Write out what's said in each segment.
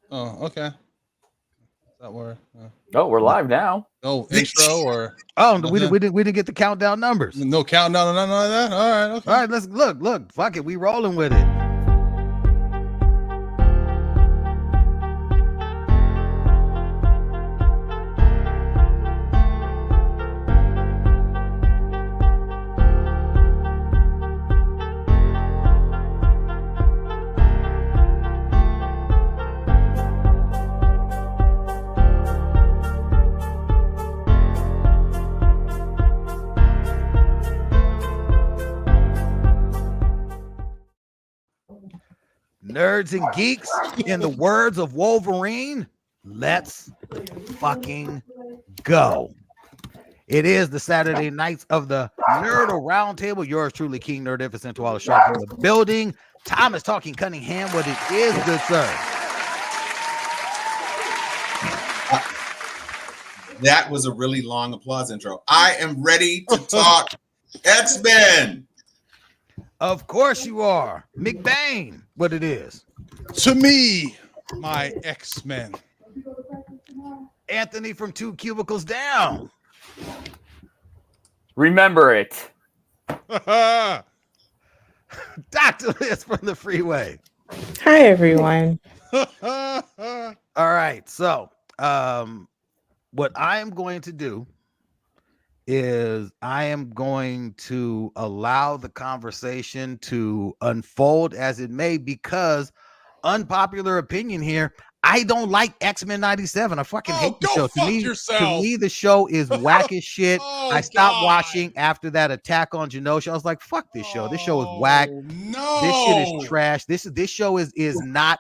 Oh, okay. That where? Oh, we're live now. No intro or Oh, nothing? we didn't get the countdown numbers. No countdown or nothing like that. All right, okay. All right, let's look. Fuck it, we rolling with it. Nerds and geeks, in the words of Wolverine, let's fucking go. It is the Saturday nights of the Nerd-O-Roundtable. Yours truly, King Nerd Infinite to all the sharp in the building. Thomas talking Cunningham, what it is, good sir. That was a really long applause intro. I am ready to talk X-Men. Of course you are. McBain, what it is. To me, my X-Men. Anthony from 2 Cubicles Down. Remember it. Dr. Liz from the Freeway. Hi, everyone. All right. So, what I am going to do is I am going to allow the conversation to unfold as it may, because unpopular opinion here, I don't like X-Men 97. I fucking hate the show. To me, the show is whack as shit. I stopped watching after that Attack on Genosha. I was like, fuck this show. This show is whack. No, This shit is trash. This show is not.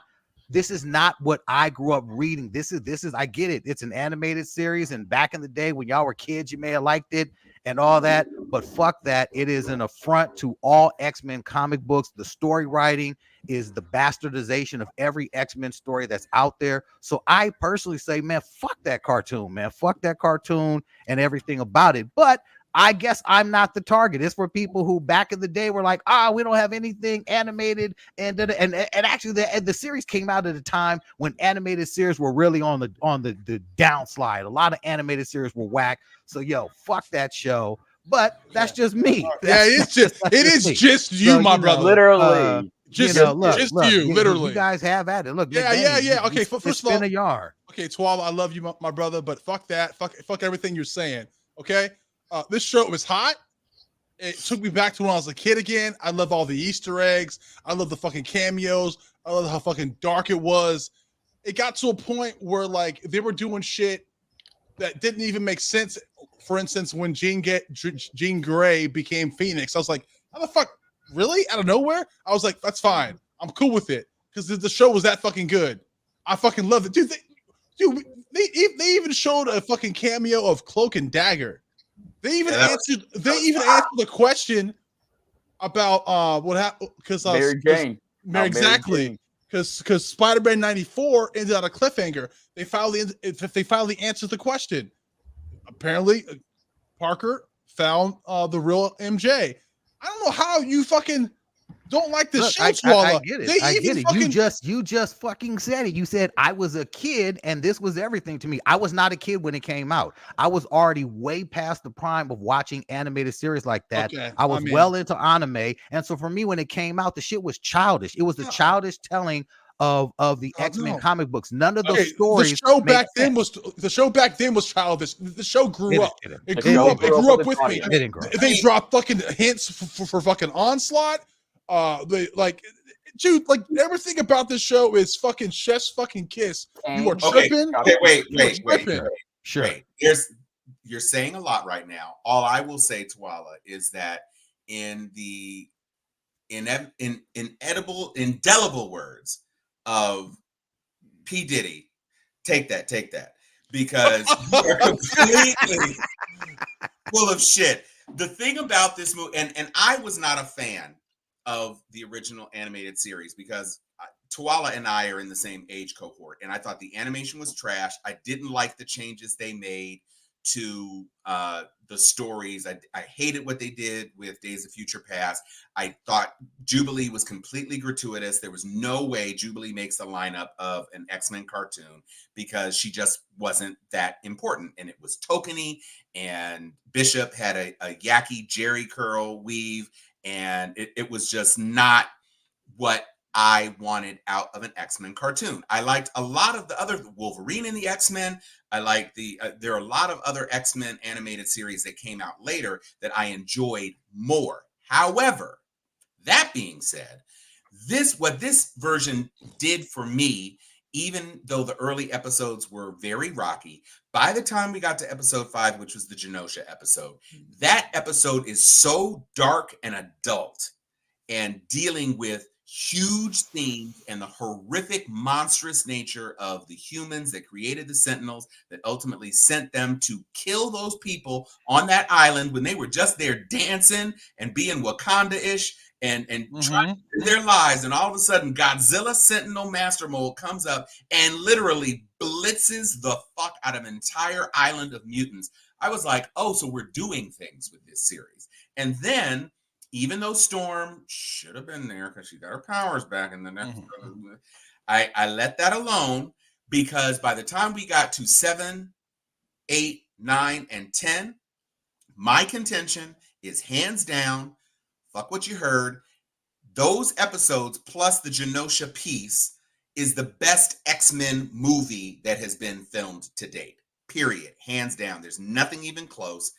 This is not what I grew up reading. This is I get it. It's an animated series, and back in the day when y'all were kids, you may have liked it and all that, but fuck that. It is an affront to all X-Men comic books. The story writing is the bastardization of every X-Men story that's out there. So I personally say, man, fuck that cartoon, man. Fuck that cartoon and everything about it. But I guess I'm not the target. It's for people who back in the day were like, we don't have anything animated, and actually the series came out at a time when animated series were really on the downslide. A lot of animated series were whack. So yo, fuck that show. But that's just me. It is just you, So, my brother. Literally. Just look, you, literally. You guys have at it. Look, Yeah. Okay, first of all, a yard. Okay, Twala, I love you, my brother, but fuck that. Fuck everything you're saying. Okay, this show was hot. It took me back to when I was a kid again. I love all the Easter eggs. I love the fucking cameos. I love how fucking dark it was. It got to a point where like they were doing shit that didn't even make sense. For instance, when Jean Grey became Phoenix, I was like, how the fuck? Really? Out of nowhere? I was like, that's fine. I'm cool with it because the show was that fucking good. I fucking loved it, dude. They even showed a fucking cameo of Cloak and Dagger. They even answered the question about what happened because Mary Jane. Exactly. Because Spider-Man 94 ended on a cliffhanger. They finally answered the question. Apparently, Parker found the real MJ. I don't know how you fucking don't like this show, Swallow. I get it. I get it. You just fucking said it. You said I was a kid and this was everything to me. I was not a kid when it came out. I was already way past the prime of watching animated series like that. Okay, I was well into anime, and so for me, when it came out, the shit was childish. It was a childish telling of the X-Men comic books. None of those stories. The show back then was childish. The show grew up. It grew up with me. They dropped fucking hints for fucking Onslaught. Dude, like everything about this show is fucking chef's fucking kiss. You are tripping. Okay, wait. Sure. Wait. You're saying a lot right now. All I will say, Twala, is that in the indelible words of P. Diddy, take that, because you are completely full of shit. The thing about this movie, and I was not a fan of the original animated series because Twala and I are in the same age cohort, and I thought the animation was trash. I didn't like the changes they made to the stories. I hated what they did with Days of Future Past. I thought Jubilee was completely gratuitous. There was no way Jubilee makes the lineup of an X-Men cartoon because she just wasn't that important. And it was tokeny, and Bishop had a yucky Jerry curl weave, and it was just not what I wanted out of an X-Men cartoon. I liked a lot of the other Wolverine in the X-Men. I like there are a lot of other X-Men animated series that came out later that I enjoyed more. However, that being said, what this version did for me, even though the early episodes were very rocky, by the time we got to episode 5, which was the Genosha episode, that episode is so dark and adult and dealing with huge themes and the horrific, monstrous nature of the humans that created the Sentinels that ultimately sent them to kill those people on that island when they were just there dancing and being Wakanda-ish and trying to live their lives. And all of a sudden, Godzilla Sentinel Master Mold comes up and literally blitzes the fuck out of an entire island of mutants. I was like, oh, so we're doing things with this series. And then, even though Storm should have been there because she got her powers back in the next, I let that alone because by the time we got to 7, 8, 9, and 10, my contention is hands down, fuck what you heard. Those episodes plus the Genosha piece is the best X-Men movie that has been filmed to date. Period. Hands down. There's nothing even close.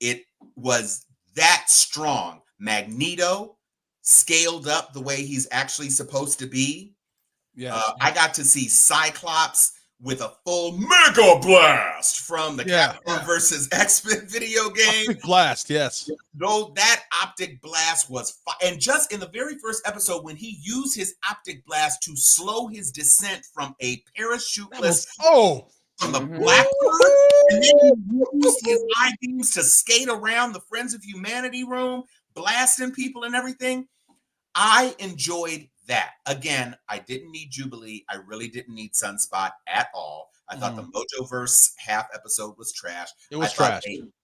It was that strong. Magneto scaled up the way he's actually supposed to be. Yeah, I got to see Cyclops with a full Mega Blast from the Capcom versus X-Men video game. Optic Blast, yes. Though that Optic Blast was and just in the very first episode when he used his Optic Blast to slow his descent from a parachuteless from the Blackbird, and then he used his eye beams to skate around the Friends of Humanity room, blasting people and everything. I enjoyed that. Again, I didn't need Jubilee. I really didn't need Sunspot at all. I thought the Mojoverse half episode was trash. It was trash.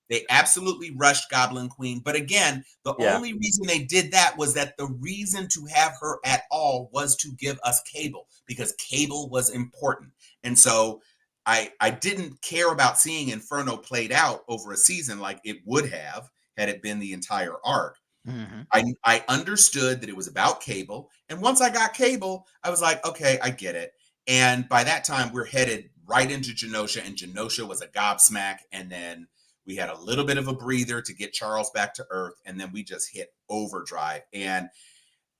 They absolutely rushed Goblin Queen. But again, the only reason they did that was that the reason to have her at all was to give us Cable, because Cable was important. And so I didn't care about seeing Inferno played out over a season like it would have had it been the entire arc. I understood that it was about Cable. And once I got Cable, I was like, okay, I get it. And by that time, we're headed right into Genosha, and Genosha was a gobsmack. And then we had a little bit of a breather to get Charles back to Earth. And then we just hit overdrive. And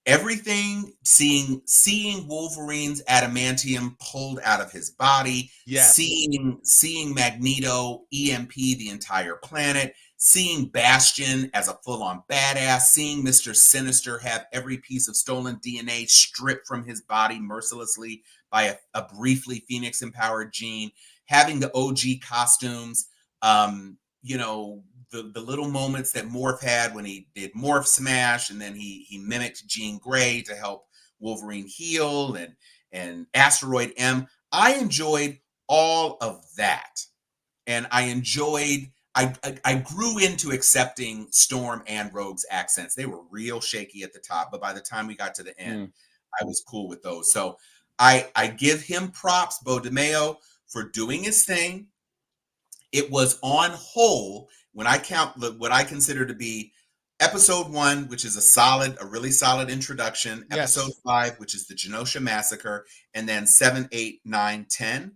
everything, seeing Wolverine's adamantium pulled out of his body, seeing Magneto EMP the entire planet, seeing Bastion as a full-on badass, seeing Mr. Sinister have every piece of stolen DNA stripped from his body mercilessly by a briefly Phoenix-empowered Jean, having the OG costumes, the little moments that Morph had when he did Morph Smash, and then he mimicked Jean Grey to help Wolverine heal, and Asteroid M. I enjoyed all of that. And I grew into accepting Storm and Rogue's accents. They were real shaky at the top, but by the time we got to the end, I was cool with those. So I give him props, Bo DeMeo, for doing his thing. It was on whole, when I count what I consider to be episode 1, which is a really solid introduction, episode 5, which is the Genosha Massacre, and then 7, 8, 9, 10.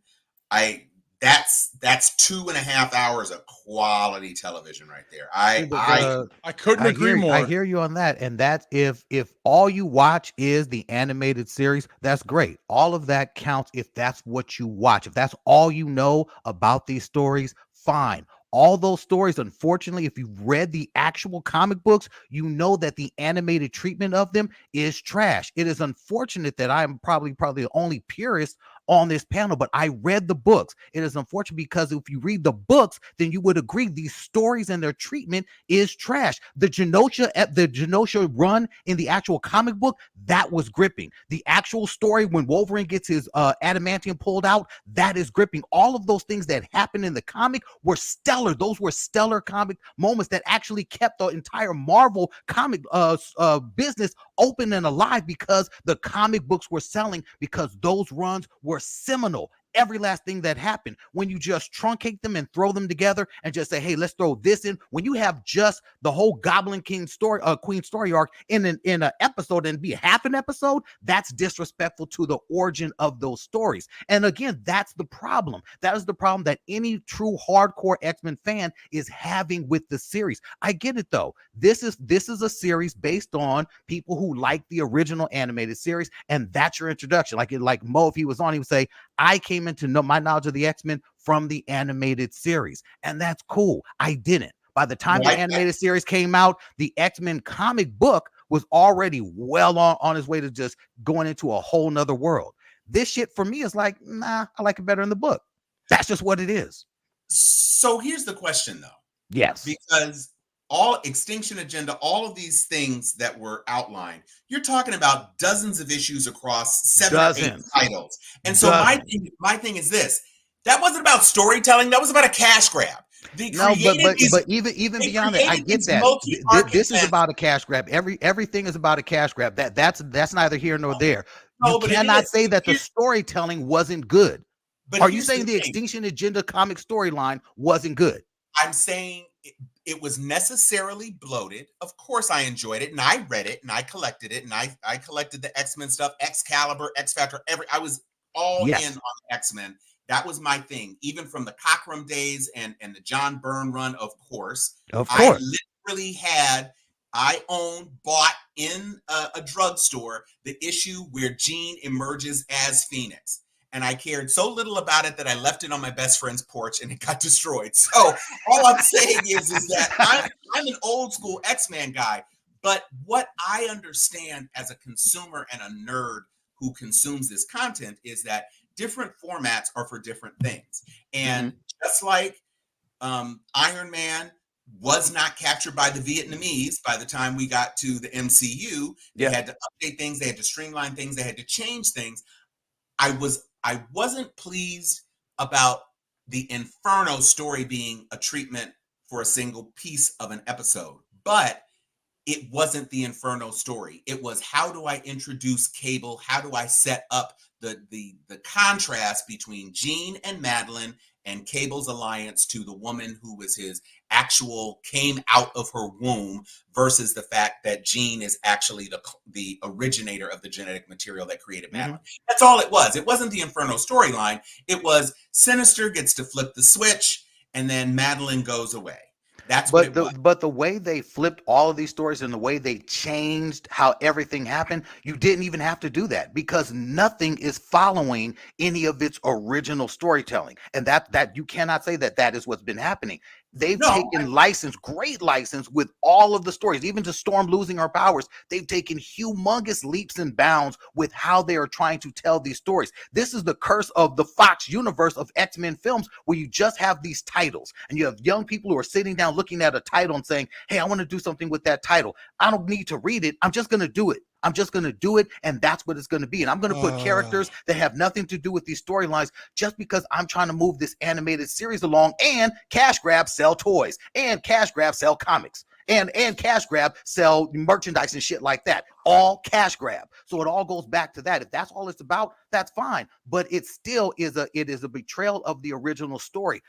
That's 2.5 hours of quality television right there. I couldn't agree more. I hear you on that. And that's if all you watch is the animated series, that's great. All of that counts if that's what you watch. If that's all you know about these stories, fine. All those stories, unfortunately, if you've read the actual comic books, you know that the animated treatment of them is trash. It is unfortunate that I'm probably the only purist on this panel, but I read the books. It is unfortunate because if you read the books, then you would agree these stories and their treatment is trash. The Genosha run in the actual comic book, that was gripping. The actual story when Wolverine gets his adamantium pulled out, that is gripping. All of those things that happened in the comic were stellar. Those were stellar comic moments that actually kept the entire Marvel comic business open and alive because the comic books were selling, because those runs were seminal. Every last thing that happened, when you just truncate them and throw them together and just say, hey, let's throw this in, when you have just the whole Goblin King story, Queen story arc in an episode and be half an episode, that's disrespectful to the origin of those stories. And again, that's the problem. That is the problem that any true hardcore X-Men fan is having with the series. I get it though. This is a series based on people who like the original animated series, and that's your introduction. Like Mo, if he was on, he would say, I came into know my knowledge of the X-Men from the animated series, and that's cool. I didn't. By the time the animated series came out, the X-Men comic book was already well on his way to just going into a whole nother world. This shit for me is like, nah, I like it better in the book. That's just what it is. So here's the question though. Yes. Because all Extinction Agenda, all of these things that were outlined, you're talking about dozens of issues across 7 or 8 titles. And so my thing is this: that wasn't about storytelling, that was about a cash grab. But even beyond that, I get that. This is about a cash grab. Everything is about a cash grab. That's neither here nor there. You cannot say that the storytelling wasn't good. But are you saying the Extinction Agenda comic storyline wasn't good? I'm saying it was necessarily bloated. Of course, I enjoyed it, and I read it, and I collected it, and I collected the X-Men stuff, Excalibur, X Factor. I was all in on X-Men. That was my thing, even from the Cockrum days and the John Byrne run. Of course, I literally bought in a drugstore the issue where Jean emerges as Phoenix. And I cared so little about it that I left it on my best friend's porch and it got destroyed. So all I'm saying is that I'm an old school X-Men guy. But what I understand as a consumer and a nerd who consumes this content is that different formats are for different things. And just like Iron Man was not captured by the Vietnamese by the time we got to the MCU, they had to update things, they had to streamline things, they had to change things. I wasn't pleased about the Inferno story being a treatment for a single piece of an episode, but it wasn't the Inferno story. It was, how do I introduce Cable? How do I set up the contrast between Jean and Madeline and Cable's alliance to the woman who was his actual came out of her womb versus the fact that Jean is actually the originator of the genetic material that created Madeline. That's all it was. It wasn't the Inferno storyline. It was Sinister gets to flip the switch and then Madeline goes away. That's what it was. But the way they flipped all of these stories and the way they changed how everything happened, you didn't even have to do that because nothing is following any of its original storytelling. And that you cannot say that is what's been happening. They've taken great license with all of the stories, even to Storm losing her powers. They've taken humongous leaps and bounds with how they are trying to tell these stories. This is the curse of the Fox universe of X-Men films, where you just have these titles and you have young people who are sitting down looking at a title and saying, hey, I want to do something with that title. I don't need to read it. I'm just going to do it. I'm just going to do it, and that's what it's going to be. And I'm going to put characters that have nothing to do with these storylines just because I'm trying to move this animated series along, and cash grab sell toys, and cash grab sell comics, and cash grab sell merchandise and shit like that. All cash grab. So it all goes back to that. If that's all it's about, that's fine. But it still is a betrayal of the original story.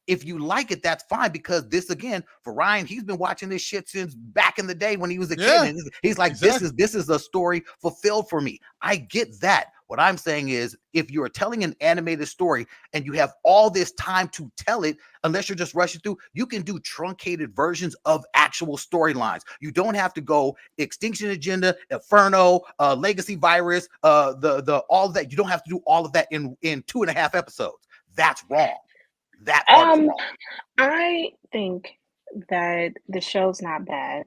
If you like it, that's fine, because this, again, for Ryan, he's been watching this shit since back in the day when he was a kid. And he's like, this is a story fulfilled for me. I get that. What I'm saying is, if you're telling an animated story and you have all this time to tell it, unless you're just rushing through, you can do truncated versions of actual storylines. You don't have to go Extinction Agenda, Inferno, Legacy Virus, the all of that. You don't have to do all of that in 2.5 episodes. That's wrong. That part is wrong. I think that the show's not bad.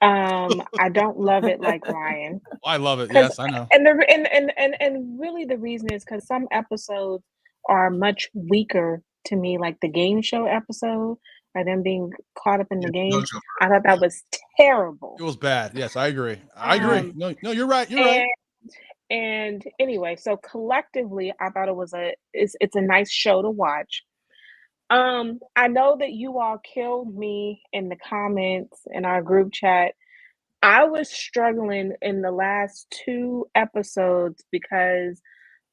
I don't love it like Ryan. I love it. 'Cause Yes, I know. and really the reason is because some episodes are much weaker to me, like the game show episode, or them being caught up in the game. JoJo. I thought that was terrible. It was bad. Yes, I agree. I agree. Um, No, no, you're right. You're right. and anyway, so collectively, I thought it's a nice show to watch. I know that you all killed me in the comments in our group chat. I was struggling in the last 2 episodes because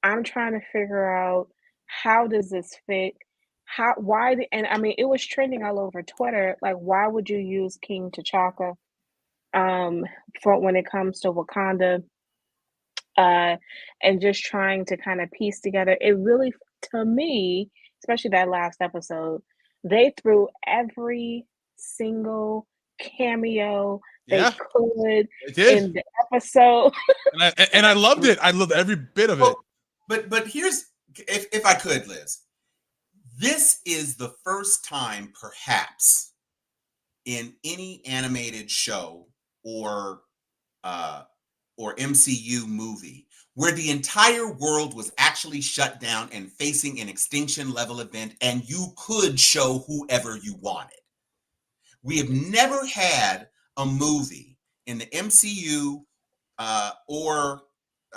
I'm trying to figure out how does this fit? How why the and I mean it was trending all over Twitter. Like, why would you use King T'Chaka for when it comes to Wakanda? Uh and just trying to kind of piece together. It really, to me, especially that last episode, they threw every single cameo they Yeah, could it did. in the episode. And I loved it. I loved every bit of it. Well, but here's, if I could, Liz, this is the first time, perhaps, in any animated show or MCU movie where the entire world was actually shut down and facing an extinction level event, and you could show whoever you wanted. We have never had a movie in the MCU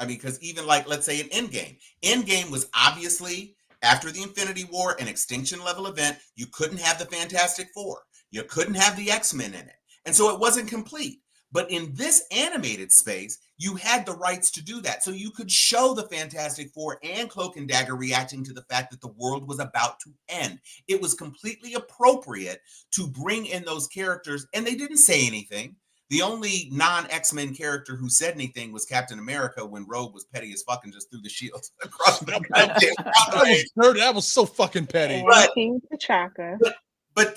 because even like, let's say, an Endgame. Endgame was obviously, after the Infinity War, an extinction level event. You couldn't have the Fantastic Four. You couldn't have the X-Men in it. And so it wasn't complete. But in this animated space, you had the rights to do that. So you could show the Fantastic Four and Cloak and Dagger reacting to the fact that the world was about to end. It was completely appropriate to bring in those characters, and they didn't say anything. The only non-X-Men character who said anything was Captain America when Rogue was petty as fuck and just threw the shield across the That was so fucking petty. And King T'Chaka. But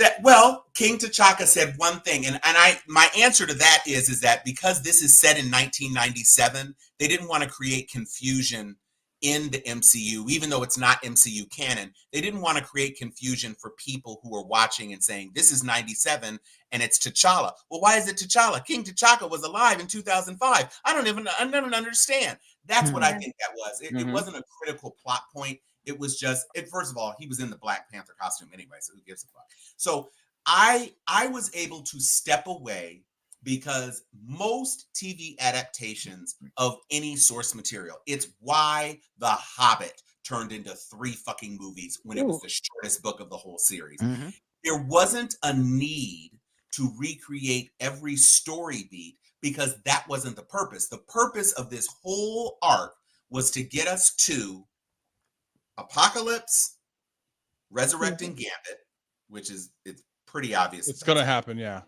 King T'Chaka said one thing, and my answer to that is that because this is set in 1997, they didn't want to create confusion in the MCU, even though it's not MCU canon. They didn't want to create confusion for people who are watching and saying, this is 97 and it's T'Challa. Well, why is it T'Challa? King T'Chaka was alive in 2005. I don't understand. That's what I think that was. It wasn't a critical plot point. It was just, first of all, he was in the Black Panther costume anyway, so who gives a fuck? So I was able to step away because most TV adaptations of any source material, it's why The Hobbit turned into 3 fucking movies when it was the shortest book of the whole series. Mm-hmm. There wasn't a need to recreate every story beat because that wasn't the purpose. The purpose of this whole arc was to get us to Apocalypse, resurrecting Gambit, which is, it's pretty obvious. It's going to happen, yeah.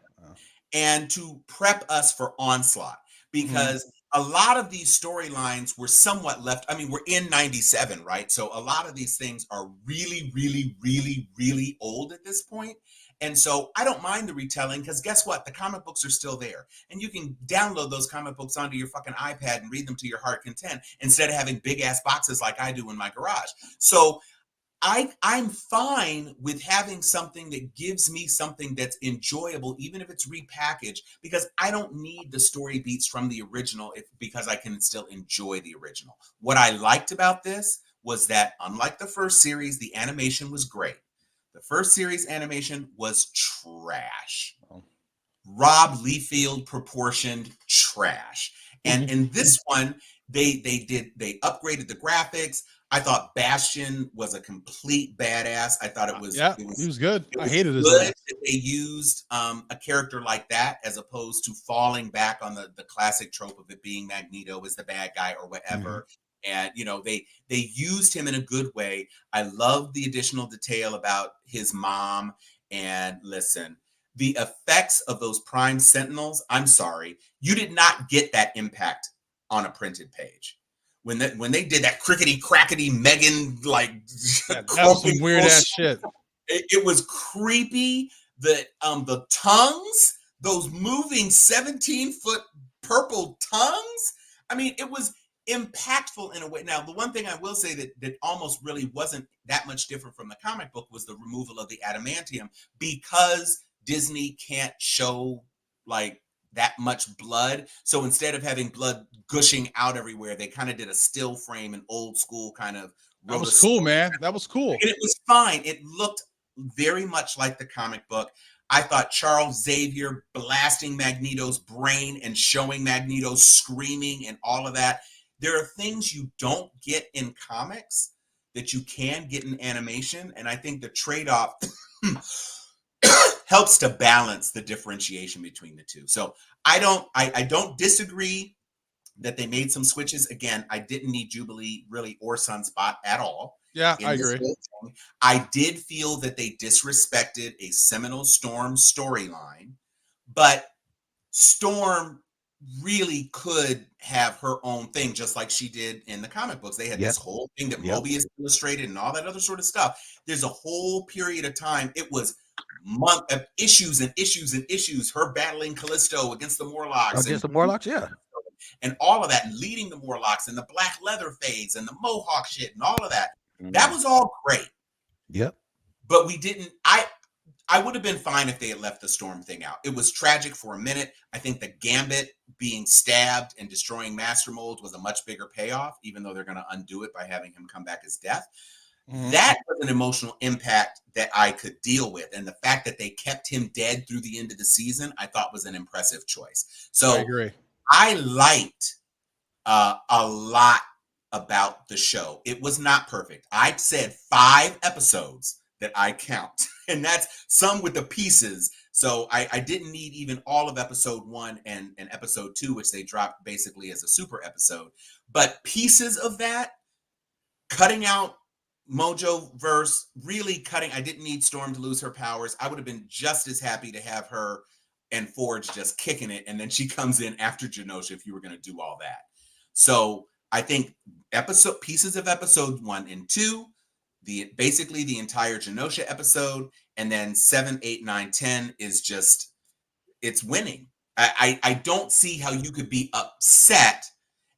And to prep us for Onslaught, because a lot of these storylines were somewhat left. I mean, we're in 97, right? So a lot of these things are really, really, really, really old at this point. And so I don't mind the retelling because guess what? The comic books are still there. And you can download those comic books onto your fucking iPad and read them to your heart content instead of having big ass boxes like I do in my garage. So I'm fine with having something that gives me something that's enjoyable, even if it's repackaged, because I don't need the story beats from the original because I can still enjoy the original. What I liked about this was that, unlike the first series, the animation was great. The first series animation was trash. Rob Liefeld proportioned trash. And in this one, they upgraded the graphics. I thought Bastion was a complete badass. I thought he was good. I hated it. Good that they used a character like that as opposed to falling back on the classic trope of it being Magneto as the bad guy or whatever. And they used him in a good way. I love the additional detail about his mom. And listen, the effects of those Prime Sentinels, I'm sorry, you did not get that impact on a printed page. When they did that crickety crackety Megan that was some weird ass shit. It was creepy. The tongues, those moving 17-foot purple tongues. I mean, it was impactful in a way. Now, the one thing I will say that almost really wasn't that much different from the comic book was the removal of the adamantium, because Disney can't show that much blood. So instead of having blood gushing out everywhere, they kind of did a still frame and old school kind of. That was cool, man. That was cool. And it was fine. It looked very much like the comic book. I thought Charles Xavier blasting Magneto's brain and showing Magneto screaming and all of that. There are things you don't get in comics that you can get in animation. And I think the trade-off helps to balance the differentiation between the two. So I don't disagree that they made some switches. Again, I didn't need Jubilee really or Sunspot at all. Yeah, I agree. I did feel that they disrespected a seminal Storm storyline, but Storm really could have her own thing, just like she did in the comic books. They had this whole thing that Mobius illustrated and all that other sort of stuff. There's a whole period of time. It was month of issues and issues and issues. Her battling Callisto against the Morlocks. Against the Morlocks, yeah. And all of that, and leading the Morlocks and the Black Leather phase and the Mohawk shit and all of that. That was all great. Yep. But we didn't, I would have been fine if they had left the Storm thing out. It was tragic for a minute. I think the Gambit being stabbed and destroying Master Mold was a much bigger payoff, even though they're going to undo it by having him come back as Death. That was an emotional impact that I could deal with. And the fact that they kept him dead through the end of the season, I thought was an impressive choice. So I agree. I liked a lot about the show. It was not perfect. I said 5 episodes that I count, and that's some with the pieces. So I didn't need even all of episode 1 and episode 2, which they dropped basically as a super episode. But pieces of that, cutting out Mojo verse, really cutting. I didn't need Storm to lose her powers. I would have been just as happy to have her and Forge just kicking it, and then she comes in after Genosha if you were going to do all that. So I think pieces of episode 1 and 2, basically the entire Genosha episode, and then 7, 8, 9, 10 is just, it's winning. I don't see how you could be upset,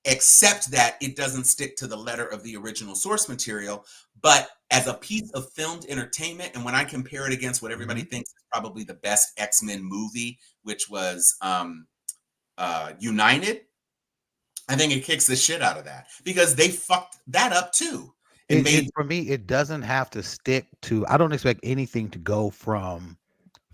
except that it doesn't stick to the letter of the original source material. But as a piece of filmed entertainment, and when I compare it against what everybody thinks is probably the best X-Men movie, which was United, I think it kicks the shit out of that, because they fucked that up too. For me, it doesn't have to stick to, I don't expect anything to go from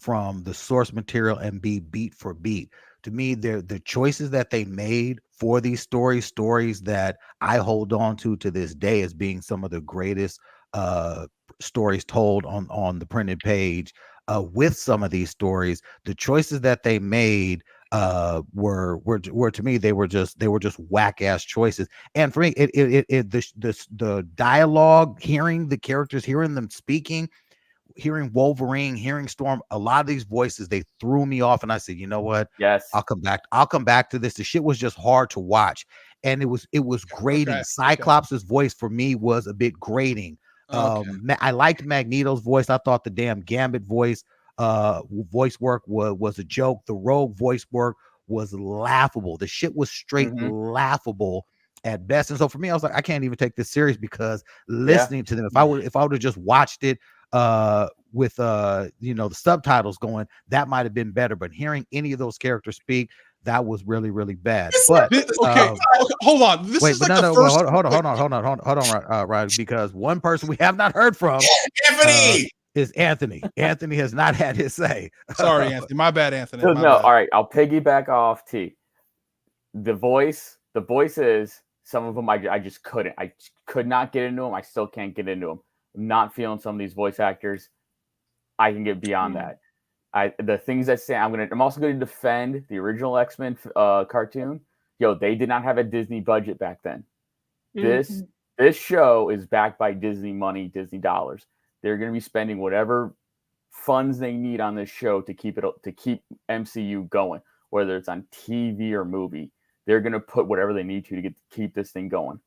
the source material and be beat for beat. To me, the choices that they made for these stories that I hold on to this day as being some of the greatest stories told on the printed page. With some of these stories, the choices that they made were to me, they were just whack ass choices. And for me, the dialogue, hearing the characters, hearing them speaking, hearing Wolverine, hearing Storm, a lot of these voices, they threw me off, and I said, you know what? Yes, I'll come back to this. The shit was just hard to watch, and it was grating. Cyclops' voice for me was a bit grating. I liked Magneto's voice. I thought the damn Gambit voice work was a joke. The Rogue voice work was laughable. The shit was straight laughable at best. And so for me, I was like, I can't even take this serious, because listening to them, if I would have just watched it with the subtitles going, that might have been better. But hearing any of those characters speak, that was really, really bad. But hold on. This is like the first. Hold on, right? Because one person we have not heard from, Anthony, is Anthony. Anthony has not had his say. Sorry, Anthony. My bad, Anthony. No, all right. I'll piggyback off T. The voices, some of them I just couldn't. I could not get into them. I still can't get into them. I'm not feeling some of these voice actors. I can get beyond that. The things that say, I'm also going to defend the original X-Men cartoon. Yo, they did not have a Disney budget back then. This show is backed by Disney money, Disney dollars. They're going to be spending whatever funds they need on this show to keep MCU going, whether it's on TV or movie. They're going to put whatever they need to keep this thing going.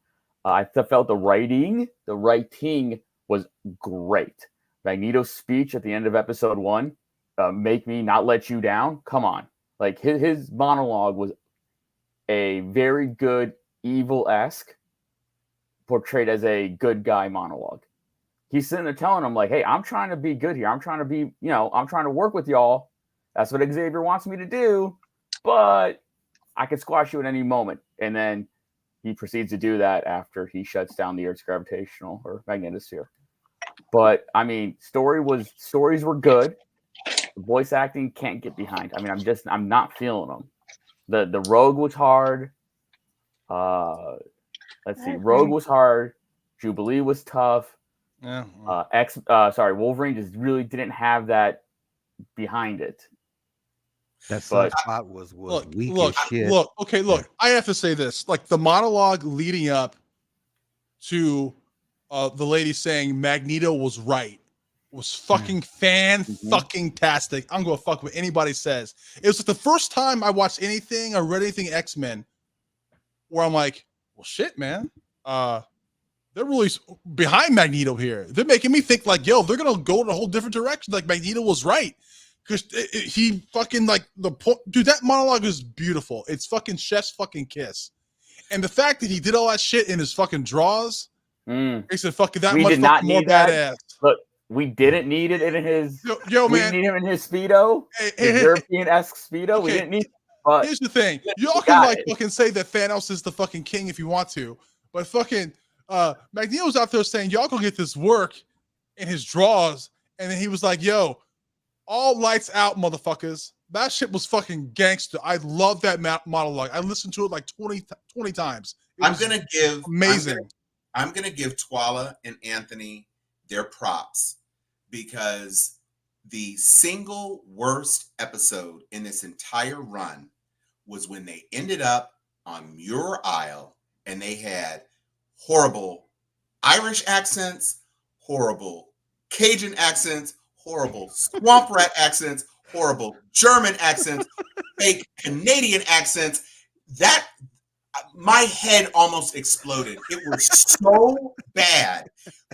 I felt the writing was great. Magneto's speech at the end of episode 1, make me not let you down. Come on. Like his monologue was a very good evil-esque portrayed as a good guy monologue. He's sitting there telling him, like, hey, I'm trying to be good here. I'm trying to be, I'm trying to work with y'all. That's what Xavier wants me to do. but I can squash you at any moment. And then he proceeds to do that after he shuts down the Earth's gravitational or magnetosphere. But I mean, stories were good. Voice acting can't get behind. I mean, I'm not feeling them. The Rogue was hard. Let's see, Rogue was hard. Jubilee was tough. Yeah. Wolverine just really didn't have that behind it. That spot was weak as shit. Look. I have to say this: like the monologue leading up to the lady saying Magneto was right was fucking fucking tastic. I'm gonna fuck what anybody says. It was like the first time I watched anything or read anything X-Men where I'm like, well, shit, man. They're really behind Magneto here. They're making me think like, yo, they're gonna go in a whole different direction. Like Magneto was right. Because he fucking like the point, dude. That monologue is beautiful. It's fucking chef's fucking kiss, and the fact that he did all that shit in his fucking draws makes it fucking that much fucking more badass. Look, we didn't need it in his. Yo, we man, need him in his speedo, his European-esque speedo. Okay. We didn't need. But here's the thing: y'all can like fucking say that Thanos is the fucking king if you want to, but fucking Magneto's out there saying y'all gonna get this work in his draws, and then he was like, "Yo." All lights out, motherfuckers. That shit was fucking gangster. I love that monologue. I listened to it like 20 times. I'm gonna give amazing. I'm gonna give Twala and Anthony their props because the single worst episode in this entire run was when they ended up on Muir Isle and they had horrible Irish accents, horrible Cajun accents, horrible swamp rat accents, horrible German accents, fake Canadian accents. That my head almost exploded. It was so bad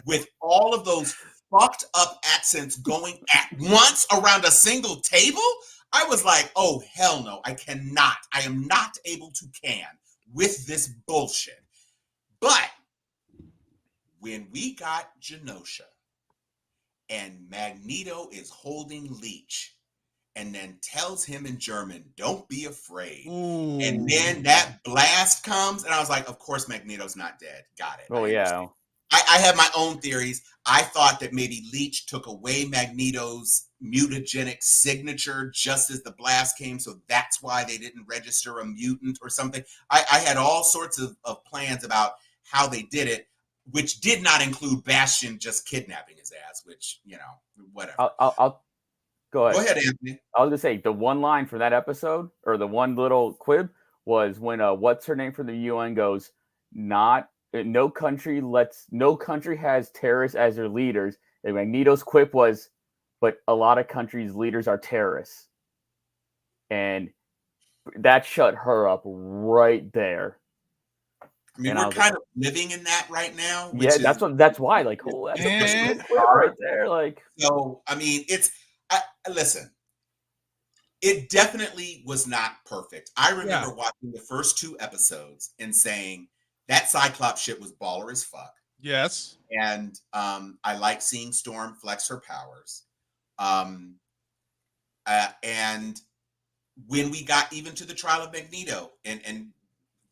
with all of those fucked up accents going at once around a single table. I was like, oh, hell no, I am not able to can with this bullshit. But when we got Genosha, and Magneto is holding Leech and then tells him in German, don't be afraid. Ooh. And then that blast comes, and I was like, of course Magneto's not dead. Got it. Oh, yeah. I have my own theories. I thought that maybe Leech took away Magneto's mutagenic signature just as the blast came, so that's why they didn't register a mutant or something. I had all sorts of plans about how they did it, which did not include Bastion just kidnapping his ass, which, you know, whatever. I'll go ahead. Go ahead, Anthony. I was gonna say the one line from that episode, or the one little quib, was when what's her name from the UN goes, no country has terrorists as their leaders. And Magneto's quip was, but a lot of countries' leaders are terrorists. And that shut her up right there. I mean, we're kind of living in that right now. Yeah, that's why. Like, oh, that's a right there. Like, so I mean, listen. It definitely was not perfect. I remember watching the first 2 episodes and saying that Cyclops shit was baller as fuck. Yes, and I like seeing Storm flex her powers. And when we got even to the trial of Magneto, and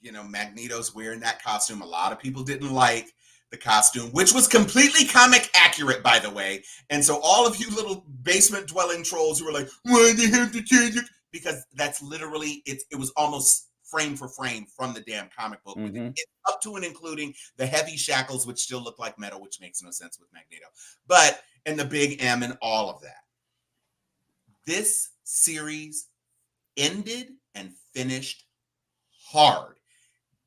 you know, Magneto's wearing that costume. A lot of people didn't like the costume, which was completely comic accurate, by the way. And so all of you little basement dwelling trolls who were like, why they have to change it? Because that's literally, it was almost frame for frame from the damn comic book. Mm-hmm. It's up to and including the heavy shackles, which still look like metal, which makes no sense with Magneto. But, and the big M and all of that. This series ended and finished hard.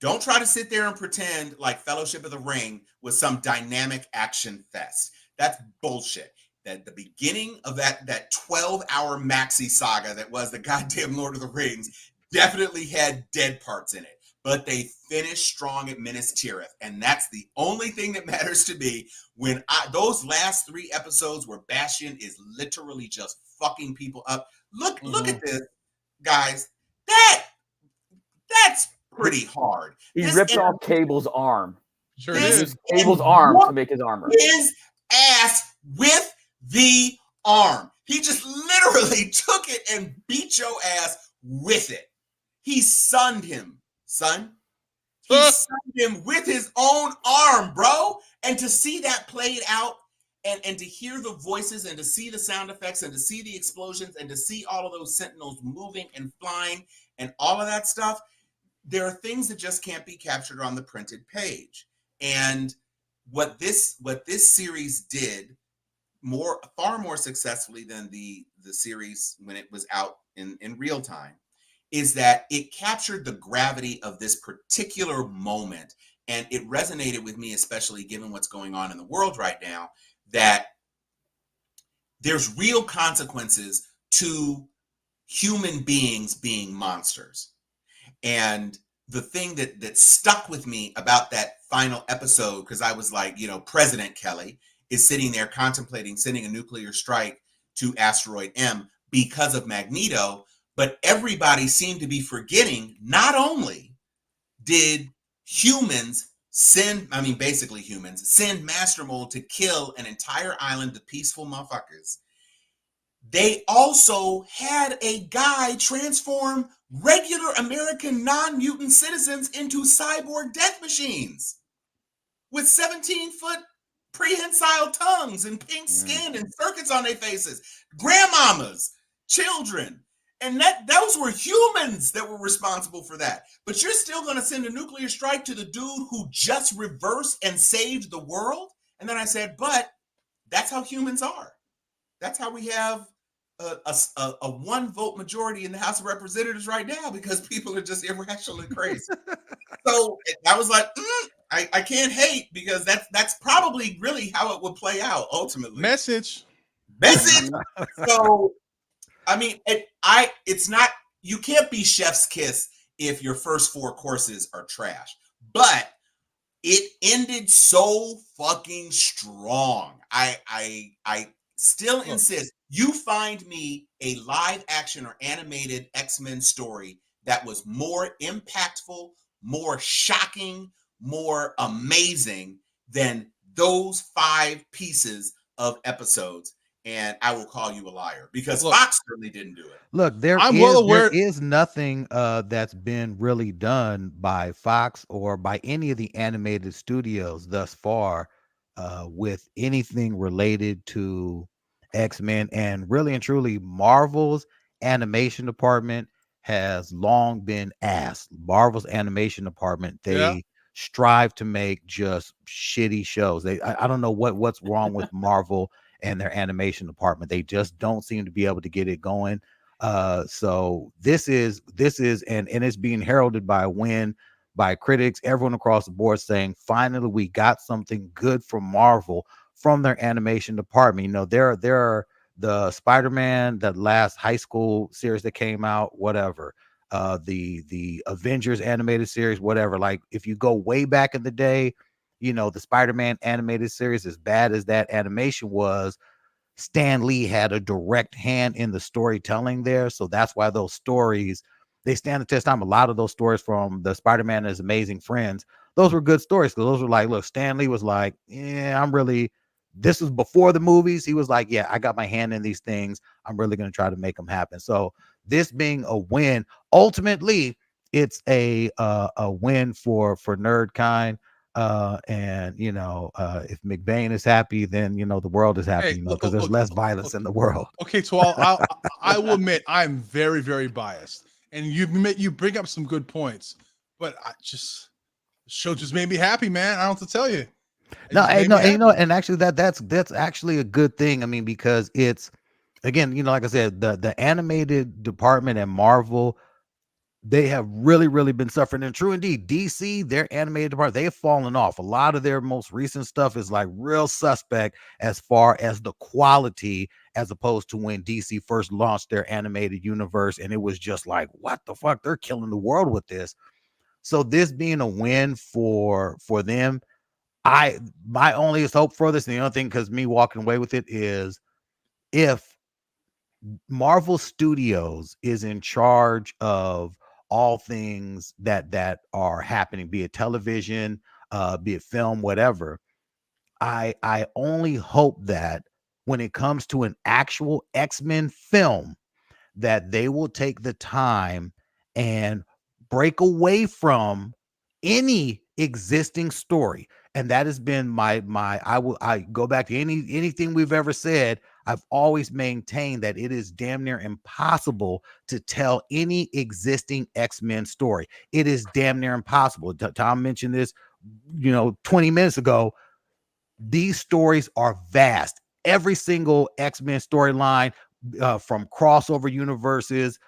Don't try to sit there and pretend like Fellowship of the Ring was some dynamic action fest. That's bullshit. That the beginning of that 12-hour maxi saga that was the goddamn Lord of the Rings definitely had dead parts in it. But they finished strong at Minas Tirith. And that's the only thing that matters to me when those last 3 episodes where Bastion is literally just fucking people up. Look at this, guys. That's pretty hard. He ripped off Cable's arm. Sure He did. used Cable's arm to make his armor. His ass with the arm. He just literally took it and beat your ass with it. He sunned him, son. He sunned him with his own arm, bro. And to see that played out and to hear the voices and to see the sound effects and to see the explosions and to see all of those sentinels moving and flying and all of that stuff, there are things that just can't be captured on the printed page. And what this series did far more successfully than the series when it was out in real time is that it captured the gravity of this particular moment. And it resonated with me, especially given what's going on in the world right now, that there's real consequences to human beings being monsters. And the thing that stuck with me about that final episode, because I was like, President Kelly is sitting there contemplating sending a nuclear strike to asteroid M because of Magneto, but everybody seemed to be forgetting not only did basically humans send Master Mold to kill an entire island of peaceful motherfuckers, they also had a guy transform regular American non-mutant citizens into cyborg death machines with 17-foot prehensile tongues and pink skin and circuits on their faces. Grandmamas, children. And those were humans that were responsible for that. But you're still going to send a nuclear strike to the dude who just reversed and saved the world? And then I said, but that's how humans are. That's how we have a one-vote majority in the House of Representatives right now, because people are just irrationally crazy. So I was like, I can't hate, because that's probably really how it would play out ultimately. Message. So, I mean, it's not, you can't be chef's kiss if your first 4 courses are trash, but it ended so fucking strong. I still insist you find me a live action or animated X-Men story that was more impactful, more shocking, more amazing than those 5 pieces of episodes, and I will call you a liar, because Fox certainly didn't do it. Look, there is nothing that's been really done by Fox or by any of the animated studios thus far with anything related to X-Men, and really and truly Marvel's animation department has long been ass. Marvel's animation department, they strive to make just shitty shows. I don't know what's wrong with Marvel and their animation department. They just don't seem to be able to get it going. So this is and it's being heralded by a win by critics, everyone across the board, saying finally we got something good from Marvel, from their animation department. There are the Spider-Man, the last high school series that came out, whatever. The Avengers animated series, whatever. Like, if you go way back in the day, the Spider-Man animated series, as bad as that animation was, Stan Lee had a direct hand in the storytelling there. So that's why those stories, they stand the test of time. A lot of those stories from the Spider-Man and His Amazing Friends, those were good stories, because those were like, look, Stan Lee was like, this was before the movies. He was like, yeah, I got my hand in these things. I'm really going to try to make them happen. So this being a win, ultimately, it's a win for NerdKind. And if McBain is happy, then the world is happy, because there's less violence in the world. Okay, so I will admit I'm very, very biased, and you bring up some good points, but the show just made me happy, man. I don't have to tell you. And actually that's actually a good thing. I mean, because it's, again, like I said, the animated department at Marvel, they have really, really been suffering. And true indeed, DC, their animated department, they have fallen off. A lot of their most recent stuff is like real suspect as far as the quality, as opposed to when DC first launched their animated universe, and it was just like, what the fuck? They're killing the world with this. So this being a win for them, my only hope for this, and the only thing, because me walking away with it, is if Marvel Studios is in charge of all things that are happening, be it television, be it film, whatever, I only hope that when it comes to an actual X-Men film, that they will take the time and break away from any existing story. And that has been my I go back to anything we've ever said. I've always maintained that it is damn near impossible to tell any existing X-Men story. It is damn near impossible. Tom mentioned this, 20 minutes ago. These stories are vast. Every single X-Men storyline, from crossover universes,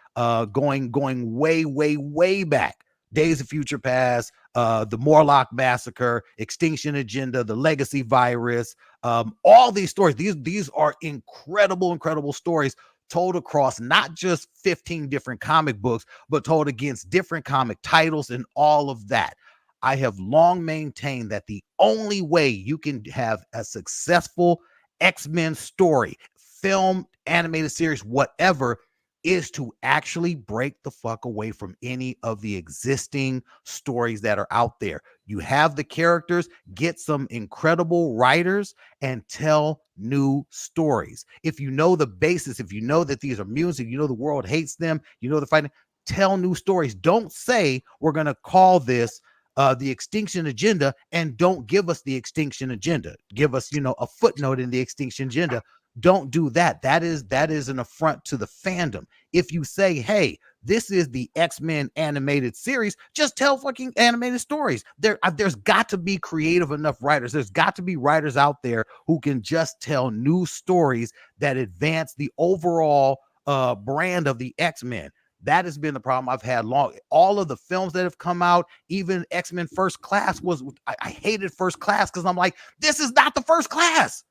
going way back. Days of Future Past, the Morlock Massacre, Extinction Agenda, the Legacy Virus, all these stories. These are incredible stories told across not just 15 different comic books, but told against different comic titles and all of that. I have long maintained that the only way you can have a successful X-Men story, film, animated series, whatever, is to actually break the fuck away from any of the existing stories that are out there. You have the characters, get some incredible writers, and tell new stories. If you know the basis, if you know that these are music, you know the world hates them, you know the fighting, tell new stories. Don't say we're going to call this the Extinction Agenda and don't give us the Extinction Agenda. Give us, a footnote in the Extinction Agenda. Don't do that. That is an affront to the fandom. If you say, hey, this is the X-Men animated series, just tell fucking animated stories. There's got to be creative enough writers. There's got to be writers out there who can just tell new stories that advance the overall brand of the X-Men. That has been the problem I've had long. All of the films that have come out, even X-Men First Class I hated First Class because I'm like, this is not the First Class.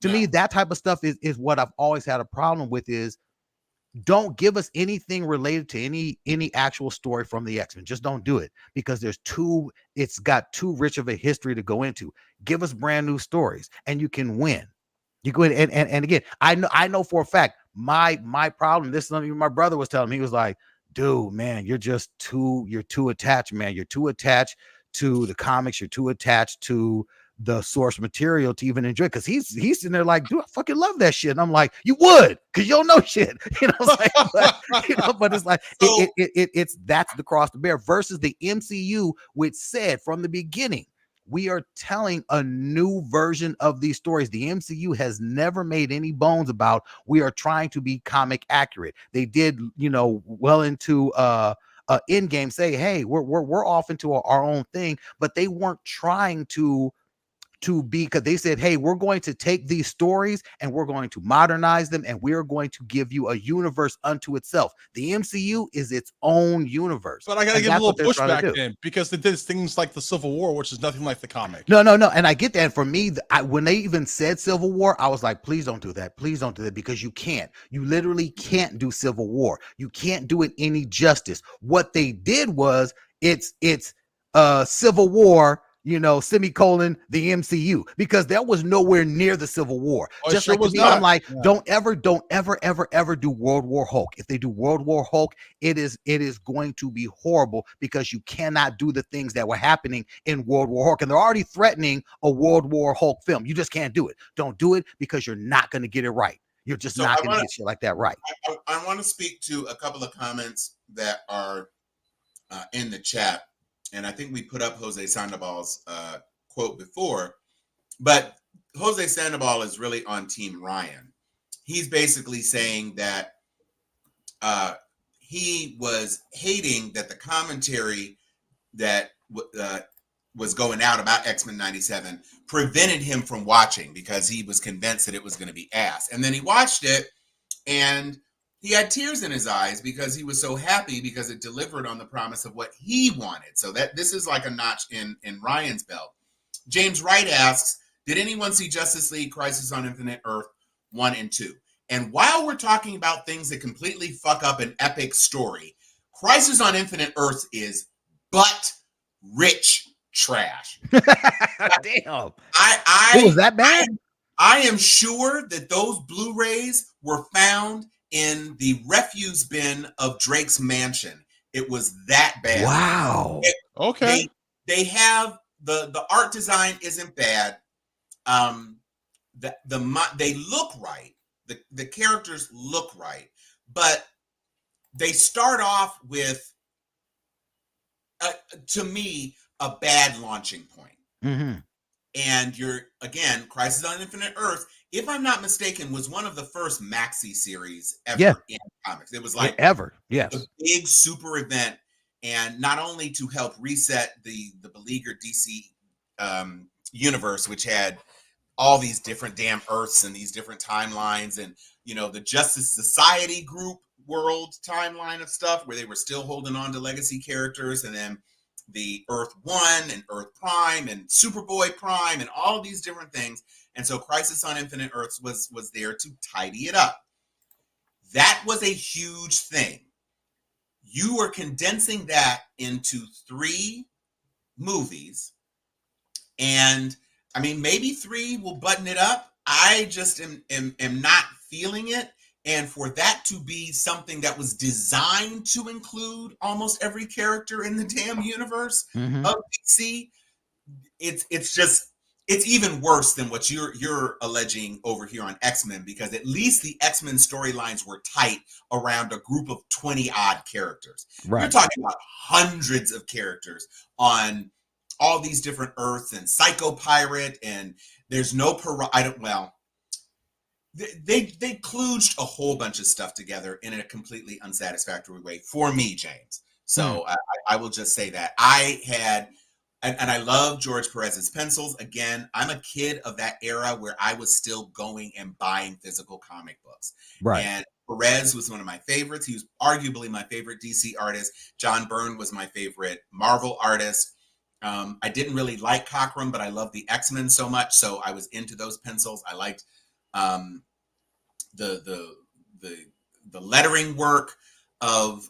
To me, that type of stuff is what I've always had a problem with. Is don't give us anything related to any actual story from the X-Men. Just don't do it, because it's got too rich of a history to go into. Give us brand new stories and you can win. You go in and again, I know for a fact my problem. This is something my brother was telling me. He was like, dude, man, you're too attached, man. You're too attached to the comics. You're too attached to the source material to even enjoy, because he's sitting there like, dude, I fucking love that shit. And I'm like, you would, because you don't know shit, but it's like that's the cross to bear versus the MCU, which said from the beginning, we are telling a new version of these stories. The MCU has never made any bones about we are trying to be comic accurate. They did, well into Endgame say, hey, we're off into our own thing, but they weren't trying to be, because they said, hey, we're going to take these stories and we're going to modernize them and we're going to give you a universe unto itself. The MCU is its own universe. But I gotta give a little pushback then, because they did things like the Civil War, which is nothing like the comic. No, and I get that. And for me, when they even said Civil War, I was like, please don't do that. Please don't do that, because you literally can't do Civil War. You can't do it any justice. What they did was it's Civil War, semicolon the MCU, because that was nowhere near the Civil War. Just like me, I'm like, don't ever do World War Hulk. If they do World War Hulk, it is going to be horrible, because you cannot do the things that were happening in World War Hulk, and they're already threatening a World War Hulk film. You just can't do it. Don't do it, because you're not going to get it right. You're just not going to get shit like that right. I want to speak to a couple of comments that are in the chat. And I think we put up Jose Sandoval's quote before, but Jose Sandoval is really on Team Ryan. He's basically saying that he was hating that the commentary that was going out about X-Men 97 prevented him from watching, because he was convinced that it was going to be ass. And then he watched it and he had tears in his eyes because he was so happy, because it delivered on the promise of what he wanted. So that this is like a notch in Ryan's belt. James Wright asks, did anyone see Justice League Crisis on Infinite Earth 1 and 2? And while we're talking about things that completely fuck up an epic story, Crisis on Infinite Earth is butt rich trash. Damn. Was that bad? I am sure that those Blu-rays were found in the refuse bin of Drake's mansion. It was that bad. Wow. Okay. They have the art design isn't bad. They look right. The characters look right, but they start off with to me, a bad launching point. Mm-hmm. And again, Crisis on Infinite Earth, if I'm not mistaken, was one of the first maxi series ever in comics. It was like ever, yes, a big super event, and not only to help reset the beleaguered DC universe, which had all these different damn Earths and these different timelines, and the Justice Society group world timeline of stuff where they were still holding on to legacy characters, and then the Earth 1 and Earth Prime and Superboy Prime and all of these different things. And so Crisis on Infinite Earths was there to tidy it up. That was a huge thing. You are condensing that into 3 movies, and I mean, maybe 3 will button it up. I just am not feeling it. And for that to be something that was designed to include almost every character in the damn universe of DC, it's even worse than what you're alleging over here on X-Men, because at least the X-Men storylines were tight around a group of 20 odd characters. Right. You're talking about hundreds of characters on all these different Earths, and Psycho Pirate, and there's no they kludged a whole bunch of stuff together in a completely unsatisfactory way for me, James. So I will just say that I had, and I love George Perez's pencils. Again, I'm a kid of that era where I was still going and buying physical comic books. Right. And Perez was one of my favorites. He was arguably my favorite DC artist. John Byrne was my favorite Marvel artist. I didn't really like Cockrum, but I loved the X-Men so much, so I was into those pencils. I liked the lettering work of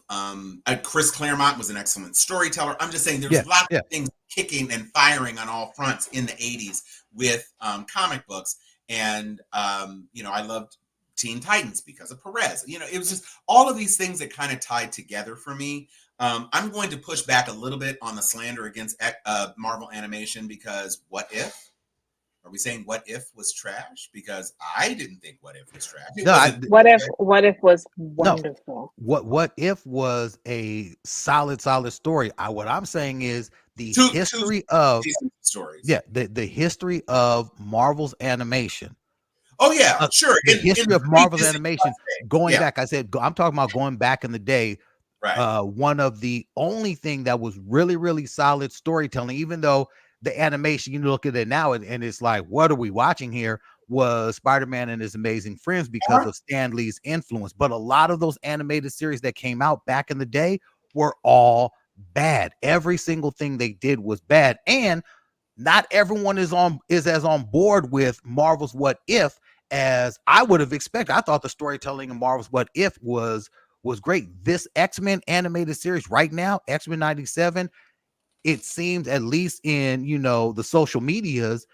Chris Claremont was an excellent storyteller. I'm just saying there's lots of things kicking and firing on all fronts in the 80s with comic books. And, I loved Teen Titans because of Perez. It was just all of these things that kind of tied together for me. I'm going to push back a little bit on the slander against Marvel Animation, because What If? Are we saying What If was trash? Because I didn't think What If was trash. What If was wonderful. No. What If was a solid story. What I'm saying is the history of stories. Yeah, the history of Marvel's animation. Oh yeah, sure. The history of Marvel's animation going back. I said I'm talking about going back in the day. Right. One of the only thing that was really, really solid storytelling, even though the animation, you look at it now and it's like, what are we watching here? Was Spider-Man and His Amazing Friends, because of Stan Lee's influence. But a lot of those animated series that came out back in the day were all bad. Every single thing they did was bad. And not everyone is as on board with Marvel's What If as I would have expected. I thought the storytelling in Marvel's What If was great. This X-Men animated series right now, X-Men 97, it seems, at least in the social medias,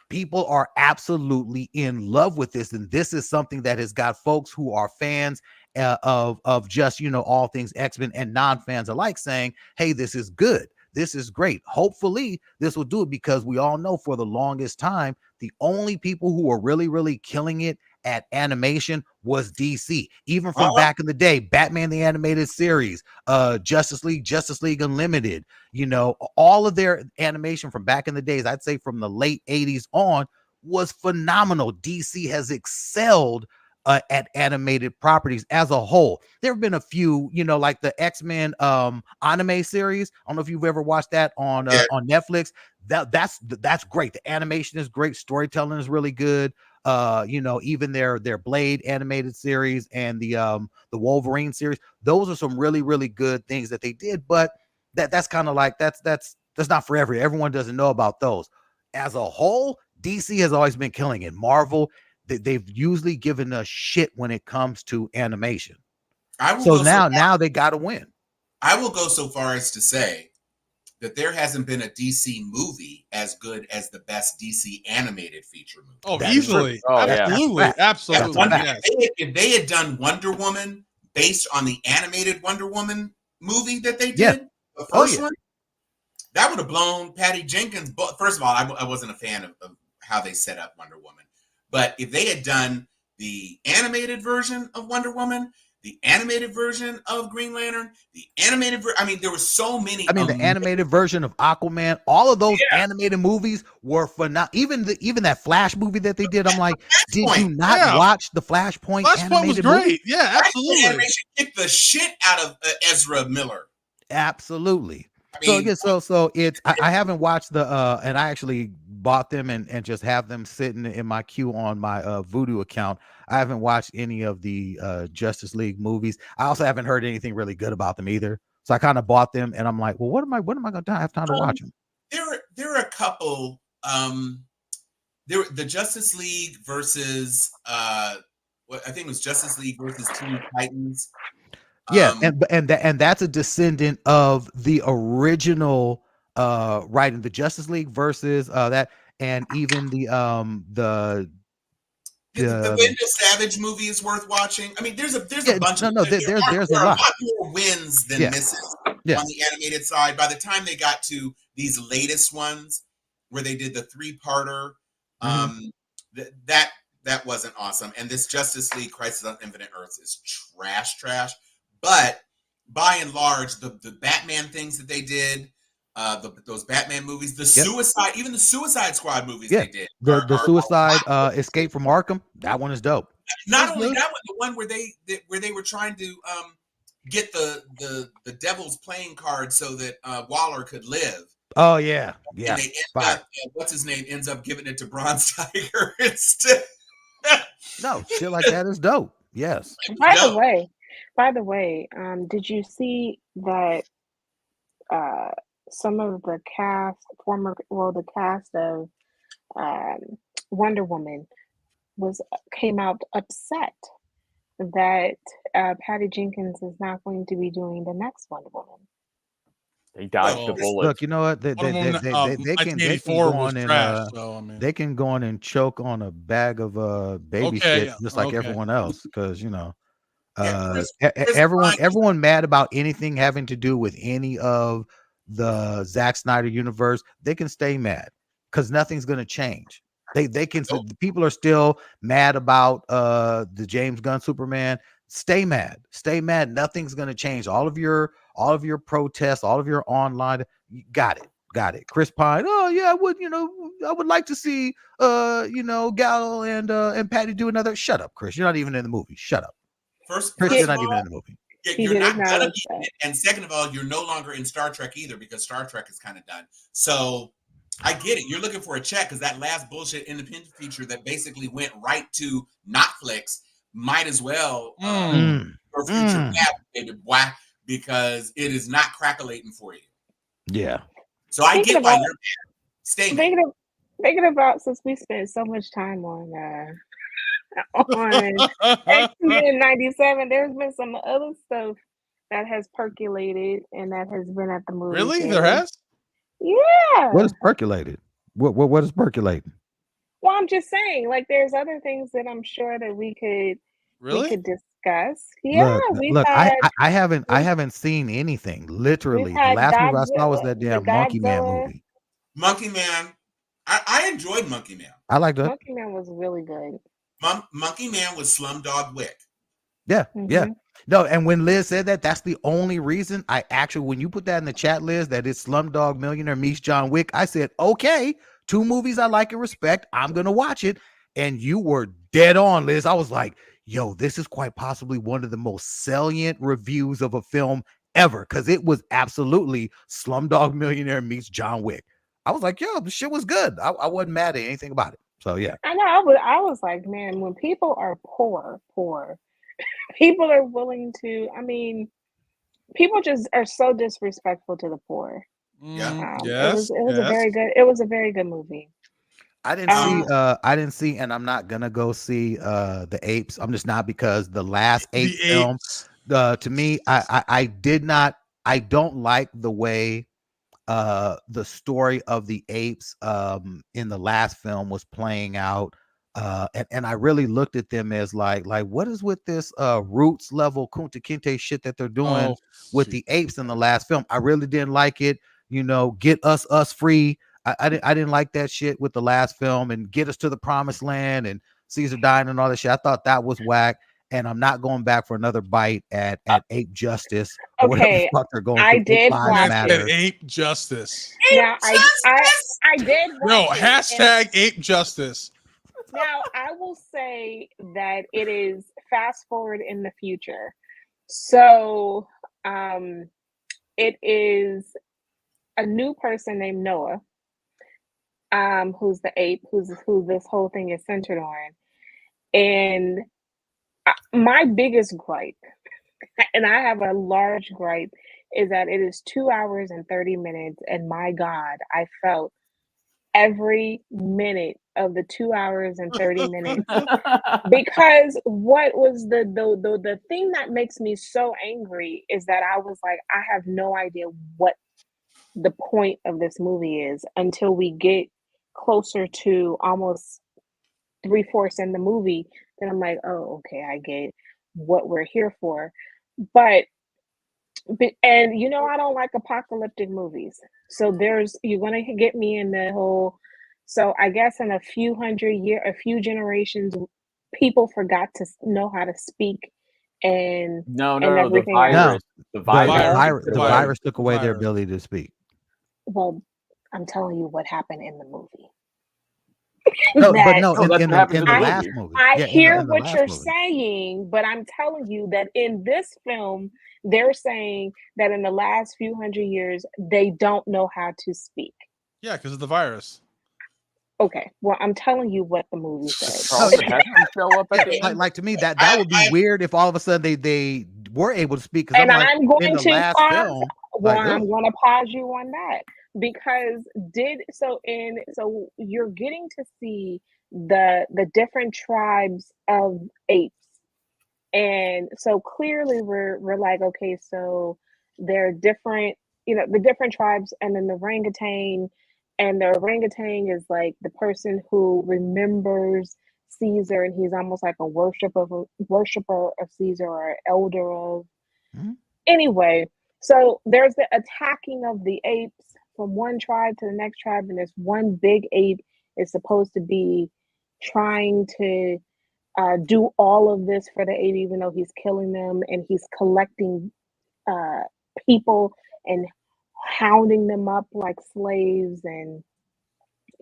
people are absolutely in love with this, and this is something that has got folks who are fans of just all things X-Men and non-fans alike saying, hey, this is good, this is great. Hopefully this will do it, because we all know for the longest time the only people who are really, really killing it at animation was DC. Even from back in the day, Batman the Animated Series, Justice League Unlimited, all of their animation from back in the days, I'd say from the late 80s on, was phenomenal. DC has excelled at animated properties as a whole. There have been a few, like the X-Men anime series. I don't know if you've ever watched that on Netflix. That's great. The animation is great. Storytelling is really good. Even their Blade animated series and the Wolverine series, those are some really, really good things that they did. But that's kind of like that's not for everyone doesn't know about those. As a whole, DC has always been killing it. Marvel, they've usually given us shit when it comes to animation. So now they got to win. I will go so far as to say that there hasn't been a DC movie as good as the best DC animated feature movie. Oh, easily. Absolutely. Yes. If they had done Wonder Woman based on the animated Wonder Woman movie that they did, the first one, that would have blown Patty Jenkins. But first of all, I wasn't a fan of how they set up Wonder Woman. But if they had done the animated version of Wonder Woman, the animated version of Green Lantern, the animated I mean, there were so many. I mean, the animated version of Aquaman, all of those animated movies were phenomenal. Even that Flash movie that they did, I'm like, did you not watch the Flashpoint animated was great. movie? Yeah, absolutely. Animation kicked the shit out of Ezra Miller. Absolutely. I mean, So it's I haven't watched the and I actually bought them and just have them sitting in my queue on my Voodoo account. I haven't watched any of the Justice League movies. I also haven't heard anything really good about them either. So I kind of bought them and I'm like, well, when am I going to have time to watch them? There are a couple. The Justice League versus what I think it was Justice League versus Teen Titans. Yeah, and that's a descendant of the original writing, the Justice League versus that, and even the Window Savage movie is worth watching. I mean, there's a bunch of there's a lot lot more wins than misses on the animated side. By the time they got to these latest ones, where they did the 3-parter, that wasn't awesome. And this Justice League Crisis on Infinite Earths is trash. But by and large, the Batman things that they did, those Batman movies, the Suicide Squad movies they did. The Suicide Escape from Arkham, that one is dope. Not only that one, the one where they were trying to get the Devil's playing card so that Waller could live. Oh yeah. And they end up, what's his name ends up giving it to Bronze Tiger instead. No, shit like that is dope. Yes. By the way, did you see that some of the cast of Wonder Woman came out upset that Patty Jenkins is not going to be doing the next Wonder Woman. They dodged the bullet. Look, you know what? They can go on and choke on a bag of baby shit just like everyone else, because everyone mad about anything having to do with any of the Zack Snyder universe. They can stay mad because nothing's going to change. They can. People are still mad about the James Gunn Superman. Stay mad. Nothing's going to change. All of your protests, all of your online, got it. Chris Pine. Oh yeah, I would like to see Gal and Patty do another. Shut up, Chris. You're not even in the movie. Shut up. First you're not even in the movie. You're not gonna be in it. And second of all, you're no longer in Star Trek either, because Star Trek is kind of done. So I get it. You're looking for a check because that last bullshit independent feature that basically went right to Netflix might as well for future baby boy, because it is not crackulating for you. Yeah. So I get why you're mad. Stay mad. Thinking about, since we spent so much time on X-Men 97, there's been some other stuff that has percolated and that has been at the movie. Really? There has? Yeah. What is percolated? What is percolating? Well, I'm just saying, like, there's other things that I'm sure that we could discuss. Yeah, look, I haven't seen anything. Literally, the last movie I saw was that damn Monkey Man movie. Monkey Man, I enjoyed Monkey Man. I liked it. Monkey Man was really good. Monkey Man was Slumdog Wick. Yeah, yeah. No, and when Liz said that, that's the only reason I actually, when you put that in the chat, Liz, that it's Slumdog Millionaire meets John Wick, I said, okay, 2 movies I like and respect. I'm going to watch it. And you were dead on, Liz. I was like, yo, this is quite possibly one of the most salient reviews of a film ever, because it was absolutely Slumdog Millionaire meets John Wick. I was like, yo, the shit was good. I wasn't mad at anything about it. So, yeah. I know. I was like, man, when people are poor, people are willing to, people just are so disrespectful to the poor. Yeah. It was a very good movie. I didn't see, and I'm not gonna go see the Apes. I'm just not, because the last Ape film, to me, I don't like the way the story of the apes in the last film was playing out. And I really looked at them as like what is with this roots level Kunta Kinte shit that they're doing with the apes in the last film. I really didn't like it. Get us free. I didn't like that shit with the last film, and get us to the promised land and Caesar dying and all that shit. I thought that was whack. and I'm not going back for another bite at Ape Justice or whatever Okay, the fuck they're going I through. did Ape Lives watch Matter. Ape Justice. Now I did No, watch it, hashtag Ape Justice. now I will say that it is fast forward in the future. So it is a new person named Noah, who's the ape, who this whole thing is centered on. And my biggest gripe, and I have a large gripe, is that it is 2 hours and 30 minutes. And my God, I felt every minute of the 2 hours and 30 minutes. Because what was the thing that makes me so angry is that I was like, I have no idea what the point of this movie is until we get closer to almost 3/4 in the movie. Then I'm like, oh, okay, I get what we're here for. But and you know, I don't like apocalyptic movies. So you're gonna get me in the whole. So I guess in a few generations, people forgot to know how to speak, and No, and the everything virus. The The virus. virus took away their Virus. ability to speak. Well, I'm telling you what happened in the movie. No, but That no, No, that's in what happens the in the last movie. movie. I Yeah, hear in the what last you're movie. saying, but I'm telling you that in this film, they're saying that in the last few hundred years, they don't know how to speak. Yeah, because of the virus. Okay, well, I'm telling you what the movie said. Charlton Heston show up at the Like, end. like to me, that would be weird if all of a sudden they were able to speak. Because And I'm like, I'm going in the to last pause. film, Well, like, I'm ugh. going to pause you on that because so you're getting to see the different tribes of apes, and so clearly we're like, okay, so they're different, the different tribes, and then the orangutan, and the orangutan is like the person who remembers Caesar, and he's almost like a worshiper of Caesar or elder of. Mhm. Anyway, so there's the attacking of the apes from one tribe to the next tribe, and this one big ape is supposed to be trying to do all of this for the ape, even though he's killing them, and he's collecting uh, people and hounding them up like slaves. And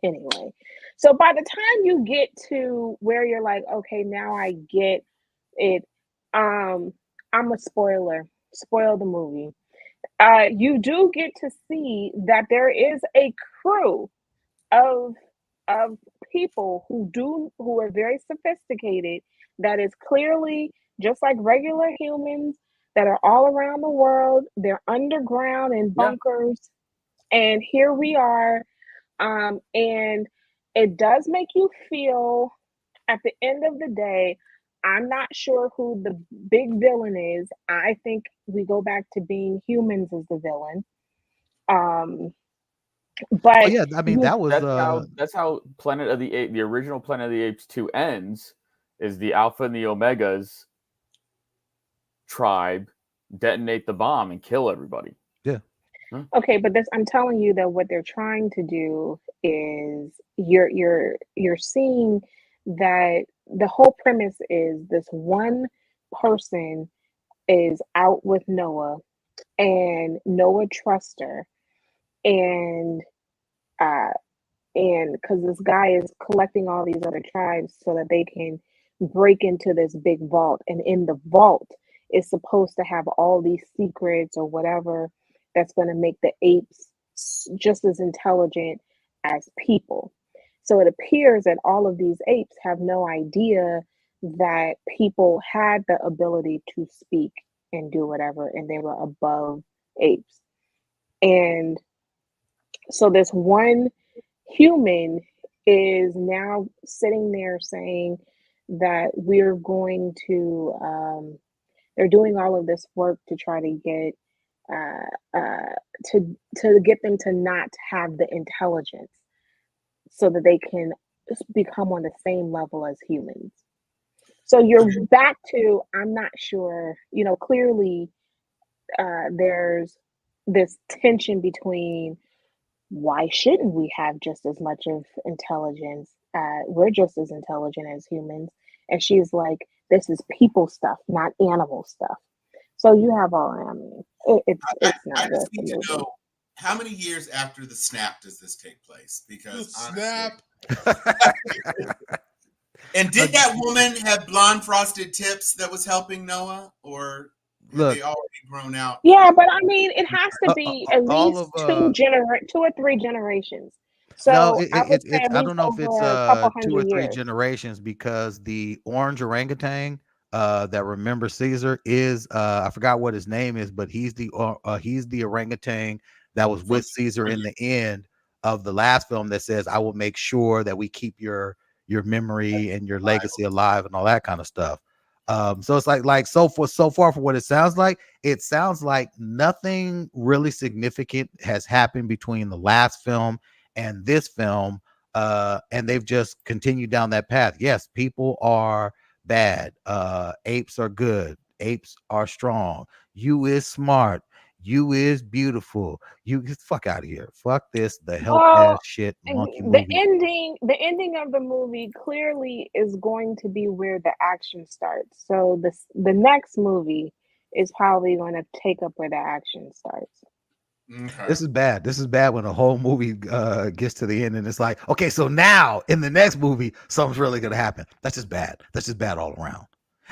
anyway, so by the time you get to where you're like, okay, now I get it. I'm a spoil the movie. You do get to see that there is a crew of people who are very sophisticated, that is clearly just like regular humans, that are all around the world. They're underground in Yeah. bunkers, and here we are. And it does make you feel, at the end of the day, I'm not sure who the big villain is. I think we go back to being humans as the villain. Oh But yeah, I mean that was That's how Planet of the Apes, the original Planet of the Apes 2 ends, is the Alpha and the Omegas tribe detonate the bomb and kill everybody. okay, but I'm telling you that what they're trying to do is you're seeing that the whole premise is this one person is out with Noah, and Noah trusts her, and uh and because this guy is collecting all these other tribes so that they can break into this big vault, and in the vault is supposed to have all these secrets or whatever that's going to make the apes just as intelligent as people. So it appears that all of these apes have no idea that people had the ability to speak and do whatever, and they were above apes. And so this one human is now sitting there saying that we're going to they're doing all of this work to try to get to get them to not have the intelligence so that they can become on the same level as humans. So you're back to, I'm not sure, clearly there's this tension between, why shouldn't we have just as much of intelligence? We're just as intelligent as humans. And she's like, This is people stuff, not animal stuff. So you have all. I mean, it's not I worth just the need to movie. know how many years after the snap does this take place? The Because snap. And did that woman have blonde frosted tips that was helping Noah, or had Look. they already grown out? Yeah, but I mean, it has to be at all least of, 2 or 3 generations. No, So I would say it's at I least don't know if it's over a couple 2 or hundred 3 years. generations, because the orange orangutan that remembers Caesar is I forgot what his name is, but he's the orangutan that was with Caesar in the end of the last film, that says, "I will make sure that we keep your memory and your legacy alive," and all that kind of stuff. So it's like so far for what it sounds like nothing really significant has happened between the last film and this film, and they've just continued down that path. Yes, people are bad, apes are good, apes are strong, you is smart, you is beautiful, you get the fuck out of here, fuck this, the help ass shit monkey The movie. ending of the movie clearly is going to be where the action starts. So the next movie is probably going to take up where the action starts. Okay. This is bad when a whole movie gets to the end and it's like, okay, so now in the next movie something's really gonna happen. That's just bad all around.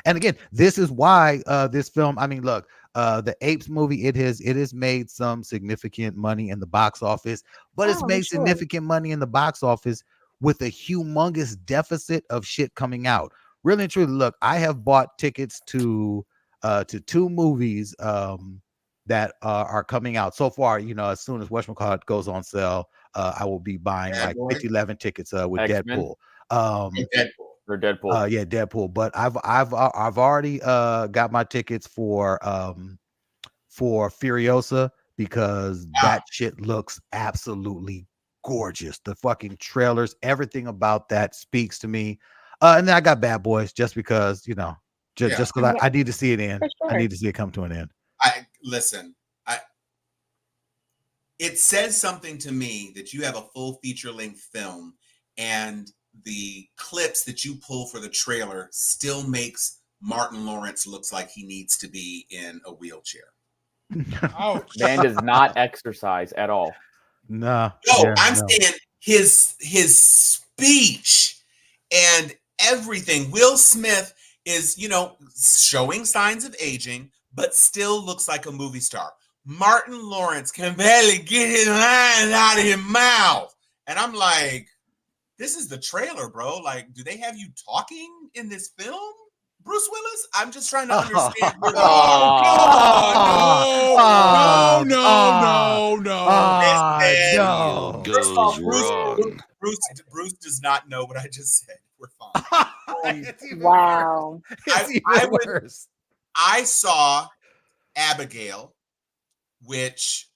And again, this is why this film, I mean, look, the Apes movie, it has made some significant money in the box office, but it's made significant money in the box office with a humongous deficit of shit coming out. Really and truly, look, I have bought tickets to 2 movies that are coming out so far. You know, as soon as whatchamacallit goes on sale, I will be buying Bad like Boy? 50-11 tickets with X-Men? Deadpool. Deadpool. Or Deadpool. Yeah, Deadpool. But I've already got my tickets for Furiosa, because that shit looks absolutely gorgeous. The fucking trailers, everything about that speaks to me. And then I got Bad Boys just because, you know, just because I need to see it end. For I sure. need to see it come to an end. It says something to me that you have a full feature-length film, and the clips that you pull for the trailer still makes Martin Lawrence looks like he needs to be in a wheelchair. Ouch. Man does not exercise at all. No, I'm saying his speech and everything. Will Smith is, you know, showing signs of aging, but still looks like a movie star. Martin Lawrence can barely get his lines out of his mouth. And I'm like, this is the trailer, bro. Like, do they have you talking in this film, Bruce Willis? I'm just trying to understand. No. First of all, Bruce does not know what I just said. We're fine. Wow. I saw Abigail, which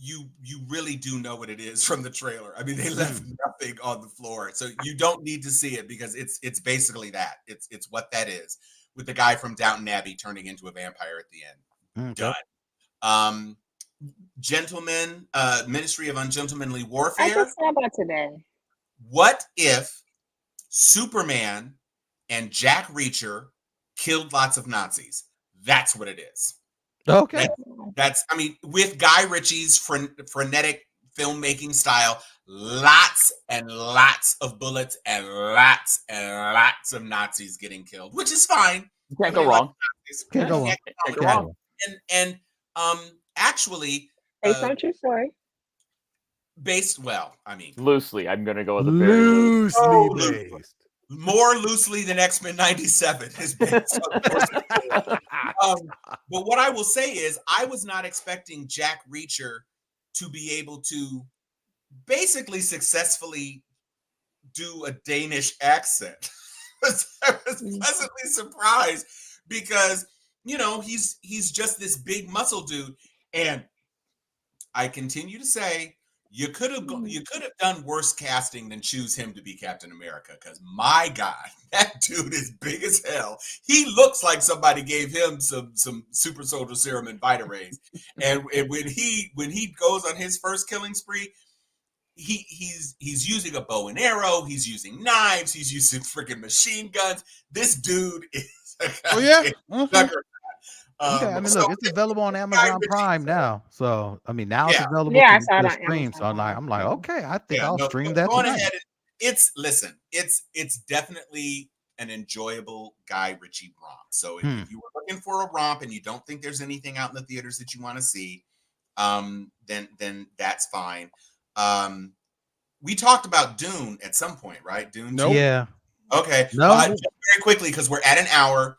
you really do know what it is from the trailer. I mean, they left nothing on the floor, so you don't need to see it, because it's basically that. It's what that is, with the guy from Downton Abbey turning into a vampire at the end. Okay. Done. Gentlemen, Ministry of Ungentlemanly Warfare. I just saw that today. What if Superman and Jack Reacher killed lots of Nazis? That's what it is. Okay. That's I mean, with Guy Ritchie's frenetic filmmaking style, lots and lots of bullets and lots of Nazis getting killed, which is fine. You can't go wrong. Can't go wrong. And actually, Based on true story. Loosely, I'm gonna go with a very loosely based. More loosely than X-Men 97 has been. But what I will say is, I was not expecting Jack Reacher to be able to basically successfully do a Danish accent. I was pleasantly surprised, because, you know, he's just this big muscle dude, and I continue to say, you could have done worse casting than choose him to be Captain America, because my God, that dude is big as hell. He looks like somebody gave him some super soldier serum and Vita Rays. And when he goes on his first killing spree, he's using a bow and arrow. He's using knives. He's using freaking machine guns. This dude is Oh yeah. Uh-huh. Yeah, I mean, look, it's available on Amazon Prime now. So, I mean, now it's Yeah. available Yeah, I to, saw it to on stream. So Amazon. I'm like, okay, I think Yeah, I'll no, stream go that on tonight. ahead. It's definitely an enjoyable Guy Ritchie romp. So if you were looking for a romp and you don't think there's anything out in the theaters that you want to see, then that's fine. We talked about Dune at some point, right? Dune. Nope. Yeah. Okay. No. Just very quickly because we're at an hour.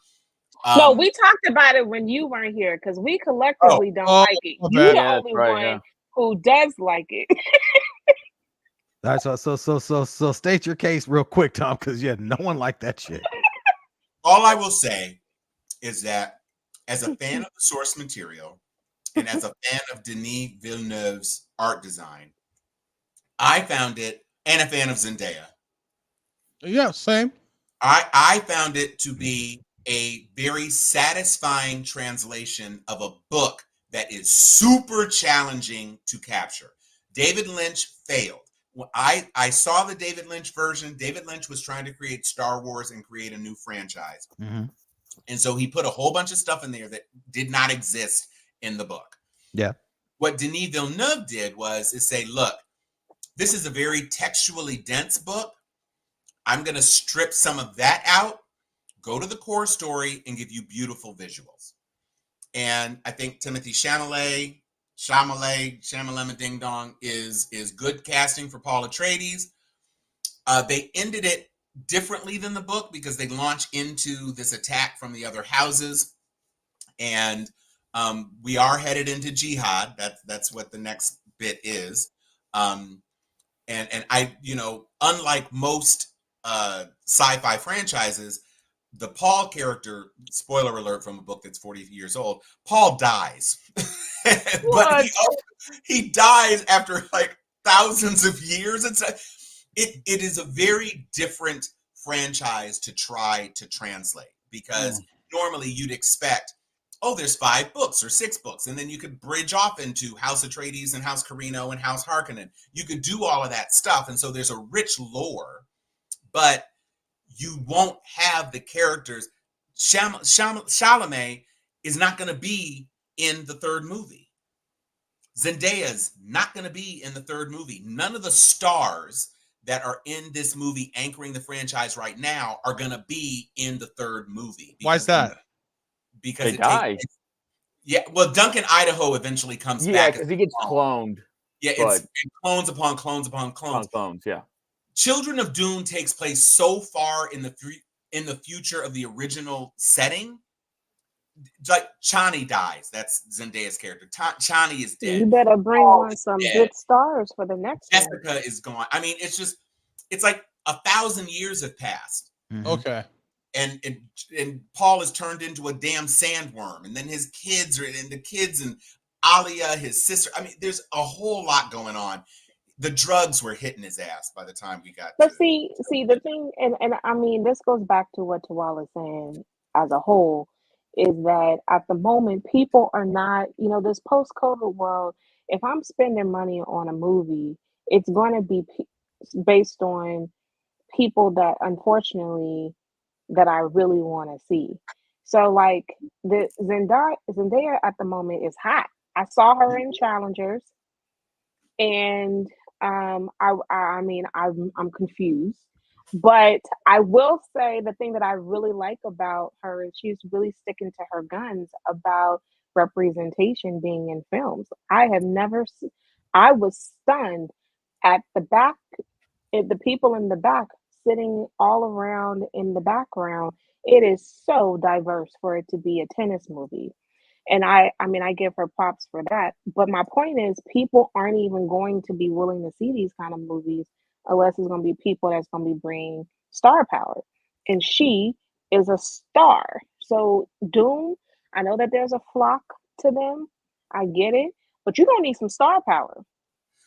No, we talked about it when you weren't here because we collectively don't like it. my You bad. the Yeah, only that's right, one yeah. who does like it. That's so state your case real quick, Tom, because yeah, no one liked that shit. All I will say is that as a fan of the source material and as a fan of Denis Villeneuve's art design, I found it, and a fan of Zendaya, Yeah, same. I found it to be a very satisfying translation of a book that is super challenging to capture. David Lynch failed. When I saw the David Lynch version. David Lynch was trying to create Star Wars and create a new franchise. And so he put a whole bunch of stuff in there that did not exist in the book. Yeah. What Denis Villeneuve did was say, look, this is a very textually dense book. I'm going to strip some of that out, go to the core story, and give you beautiful visuals. And I think Timothy Chalamet Ding Dong is good casting for Paul Atreides. They ended it differently than the book because they launch into this attack from the other houses, and we are headed into jihad. That's what the next bit is. And I, unlike most sci-fi franchises, the Paul character, spoiler alert from a book that's 40 years old, Paul dies. But he dies after like thousands of years. It is a very different franchise to try to translate because normally you'd expect, there's 5 books or 6 books, and then you could bridge off into House Atreides and House Carino and House Harkonnen. You could do all of that stuff, and so there's a rich lore, but you won't have the characters. Chalamet is not going to be in the 3rd movie. Zendaya's not going to be in the 3rd movie. None of the stars that are in this movie anchoring the franchise right now are going to be in the 3rd movie. Why is that? Because They die. Well, Duncan Idaho eventually comes Yeah, back. because he gets cloned. Yeah, it's clones upon clones upon clones. Clones, yeah. Children of Dune takes place so far in the future of the original setting. Like Chani dies. That's Zendaya's character. Chani is dead. You better bring on some good stars for the next one. Jessica is gone. I mean, it's like 1,000 years have passed. Okay. And Paul is turned into a damn sandworm, and then his kids and Alia, his sister. I mean, there's a whole lot going on. The drugs were hitting his ass by the time we got. But see the thing, and I mean, this goes back to what Tawala is saying as a whole, is that at the moment people are not, this post-COVID world. If I'm spending money on a movie, it's going to be based on people that unfortunately that I really want to see. So like the Zendaya at the moment is hot. I saw her in Challengers, and I mean I'm confused, but I will say the thing that I really like about her is she's really sticking to her guns about representation being in films. I was stunned at the people in the back sitting all around in the background. It is so diverse for it to be a tennis movie. And I mean, I give her props for that. But my point is, people aren't even going to be willing to see these kind of movies unless it's going to be people that's going to be bringing star power. And she is a star. So Doom, I know that there's a flock to them. I get it. But you're going to need some star power.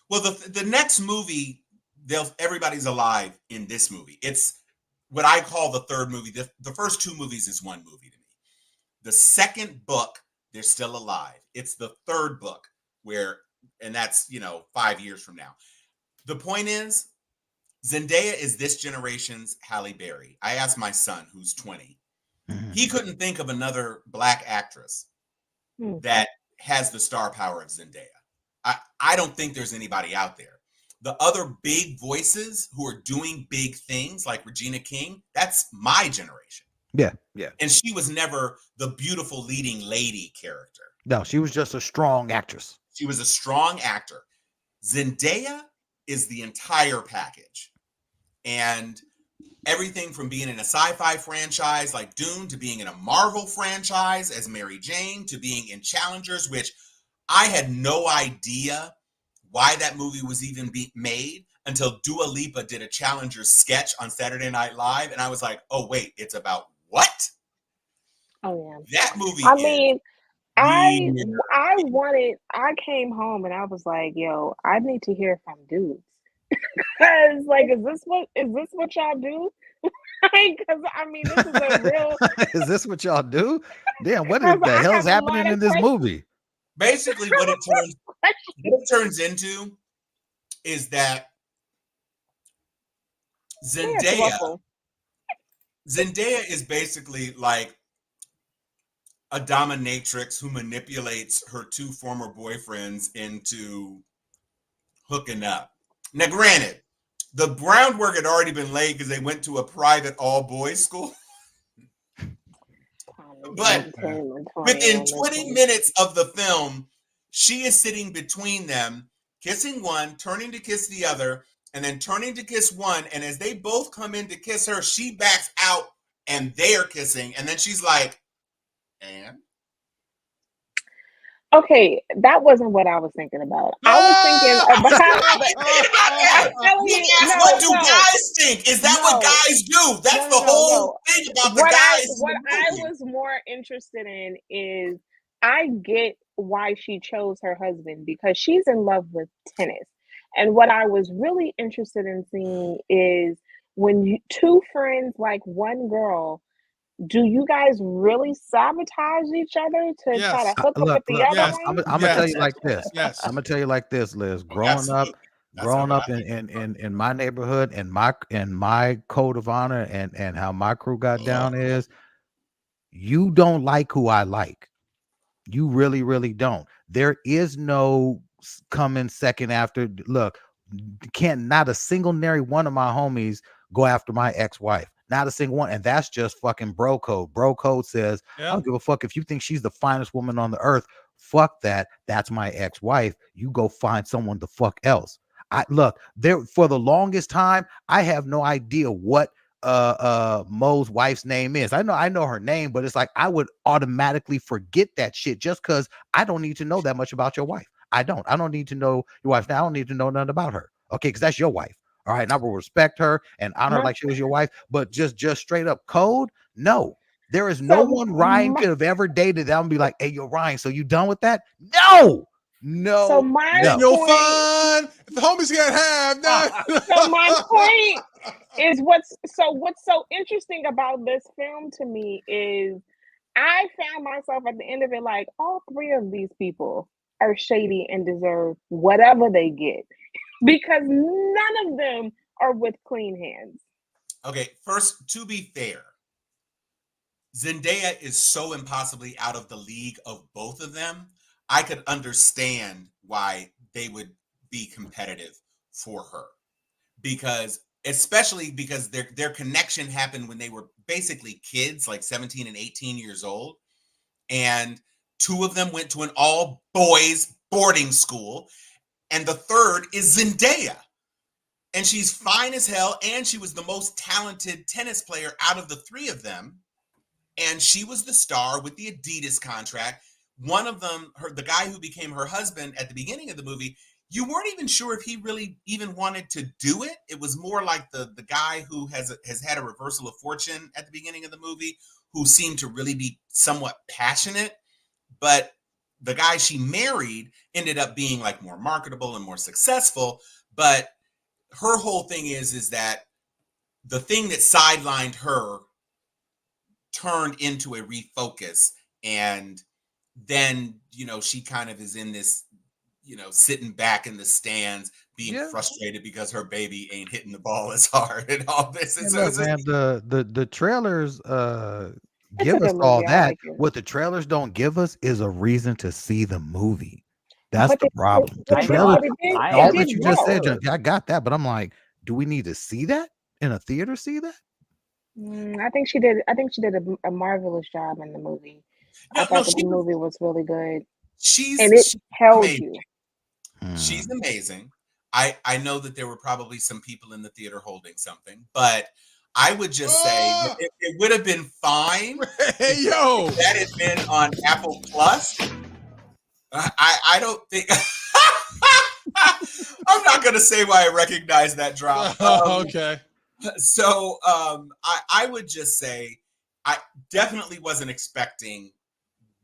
Well, the next movie, everybody's alive in this movie. It's what I call the 3rd movie. The first 2 movies is one movie to me. The 2nd book, they're still alive. It's the 3rd book and that's 5 years from now. The point is, Zendaya is this generation's Halle Berry. I asked my son, who's 20. He couldn't think of another Black actress that has the star power of Zendaya. I don't think there's anybody out there. The other big voices who are doing big things like Regina King, that's my generation. Yeah. And she was never the beautiful leading lady character. No, she was just a strong actress. She was a strong actor. Zendaya is the entire package. And everything from being in a sci-fi franchise like Dune to being in a Marvel franchise as Mary Jane to being in Challengers, which I had no idea why that movie was even made until Dua Lipa did a Challengers sketch on Saturday Night Live. And I was like, oh, wait, it's about what? Oh, yeah. That movie I is mean, weird. I came home and I was like, yo, I need to hear from dudes. Cause like, is this what y'all do? Because I mean, this is a real. Is this what y'all do? Damn, what Because the I hell's have a happening lot in of this questions. movie? Basically, what it turns into is that Zendaya is basically like a dominatrix who manipulates her two former boyfriends into hooking up. Now, granted, the groundwork had already been laid because they went to a private all-boys school. But within 20 minutes of the film, she is sitting between them, kissing one, turning to kiss the other, and then turning to kiss one. And as they both come in to kiss her, she backs out and they're kissing. And then she's like, and? Okay, that wasn't what I was thinking about. I was thinking about. What do guys think? Is that what guys do? That's the whole thing about the guys. What I was more interested in is I get why she chose her husband because she's in love with tennis. And what I was really interested in seeing is when two friends like one girl, do you guys really sabotage each other to try to hook up with the other one? I'm gonna tell you like this. Yes. I'm gonna tell you like this, Liz. Growing up in my neighborhood and my code of honor and how my crew got down is, you don't like who I like. You really, really don't. There is no coming second after. Look, not a single nary one of my homies go after my ex-wife. Not a single one. And that's just fucking bro code. Bro code says, I don't give a fuck if you think she's the finest woman on the earth. Fuck that. That's my ex-wife. You go find someone the fuck else. Look, there for the longest time, I have no idea what Mo's wife's name is. I know her name, but it's like I would automatically forget that shit just because I don't need to know that much about your wife. I don't need to know your wife. Now I don't need to know nothing about her. Okay, because that's your wife. All right, and I will respect her and honor her like she was your wife, but just straight up code, no. There is no one Ryan could have ever dated that would be like, hey, yo, Ryan, so you done with that? No. So my point, fun. If the homies can't have that. So my point is what's so interesting about this film to me is I found myself at the end of it like all three of these people are shady and deserve whatever they get. Because none of them are with clean hands. Okay, first, to be fair, Zendaya is so impossibly out of the league of both of them. I could understand why they would be competitive for her. Especially because their connection happened when they were basically kids, like 17 and 18 years old. And two of them went to an all-boys boarding school. And the third is Zendaya. And she's fine as hell. And she was the most talented tennis player out of the three of them. And she was the star with the Adidas contract. One of them, the guy who became her husband at the beginning of the movie, you weren't even sure if he really even wanted to do it. It was more like the guy who has had a reversal of fortune at the beginning of the movie, who seemed to really be somewhat passionate. But the guy she married ended up being like more marketable and more successful. But her whole thing is that the thing that sidelined her turned into a refocus. And then, she kind of is in this, sitting back in the stands, being Yeah. frustrated because her baby ain't hitting the ball as hard and all this. Hey, And so look, it's just, man, the trailers It's give a us good all movie. I that. like it. What the trailers don't give us is a reason to see the movie. That's But the problem. The but I trailers, know. all it that did you just said, well. Junkie, I got that, but I'm like, do we need to see that in a theater? See that? I think she did. I think she did a marvelous job in the movie. I no, thought that the movie was really good, and it she's held amazing. you. She's Hmm. amazing. I know that there were probably some people in the theater holding something, but I would just say that Ah! it would have been fine Hey yo, if that had been on Apple Plus. I don't think I'm not gonna say why I recognize that drop. okay. So I would just say I definitely wasn't expecting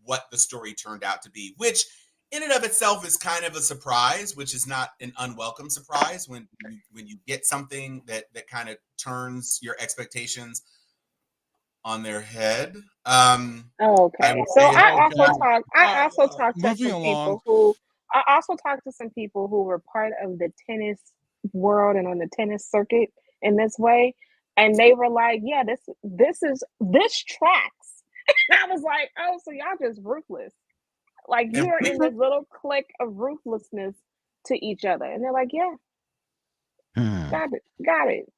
what the story turned out to be, which in and of itself is kind of a surprise, which is not an unwelcome surprise when you get something that kind of turns your expectations on their head. I Okay, would so say I it's also Okay. talked. I also talked to Moving some along. people who. I also talked to some people who were part of the tennis world and on the tennis circuit in this way, and they were like, "Yeah, this tracks." And I was like, "Oh, so y'all just ruthless? Like you and are we in this little clique of ruthlessness to each other?" And they're like, "Yeah, Hmm. got it."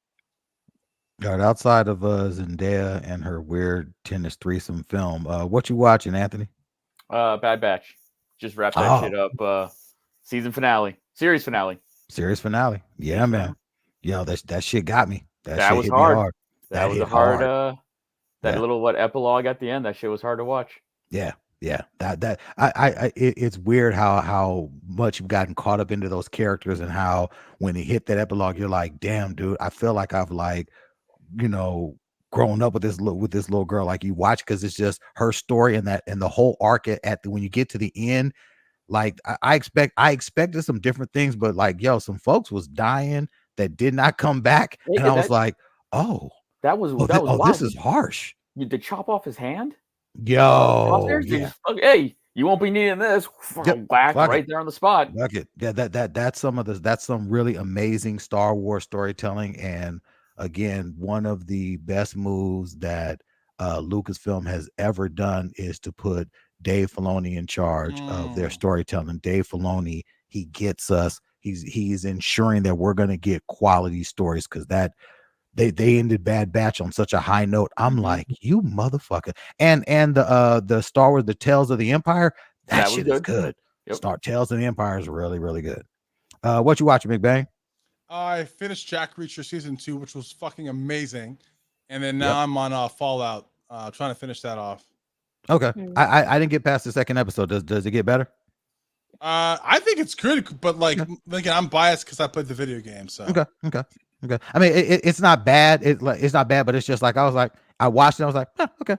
All right, outside of Zendaya and her weird tennis threesome film, what you watching, Anthony? Bad Batch. Just wrap that Oh, shit up. Season finale. Series finale. series finale. Yeah, Series man. finale. Yo, that shit got me. That That shit was hit me hard. hard. That was hit a hard hard. that Yeah. little epilogue at the end. That shit was hard to watch. Yeah, yeah. It's weird how much you've gotten caught up into those characters and how when they hit that epilogue, you're like, damn, dude, I feel like I've like, you know, grown up with this little girl. Like you watch because it's just her story and the whole arc when you get to the end. Like I expected some different things, but like yo, some folks was dying that did not come back, and I was like, oh, that was oh, wild. this is harsh. To chop off his hand? Yo, They yeah. just, hey, you won't be needing this. Yep. Whack Fuck right it. there on the spot. Fuck it. Yeah, that's some really amazing Star Wars storytelling. And again, one of the best moves that Lucasfilm has ever done is to put Dave Filoni in charge of their storytelling. Dave Filoni, he gets us. He's ensuring that we're gonna get quality stories because that they ended Bad Batch on such a high note. I'm like, you motherfucker. And the Star Wars, the Tales of the Empire, that That was shit is good. Yep. Star Tales of the Empire is really, really good. What you watching, Big Bang? I finished Jack Reacher season 2, which was fucking amazing, and then now Yep. I'm on Fallout, trying to finish that off. Okay. Hmm. I didn't get past the second episode. Does it get better? I think it's good, but like again, I'm biased because I played the video game. So Okay. I mean, it's not bad. It's not bad, but it's just like I was like, I watched it. I was like, okay,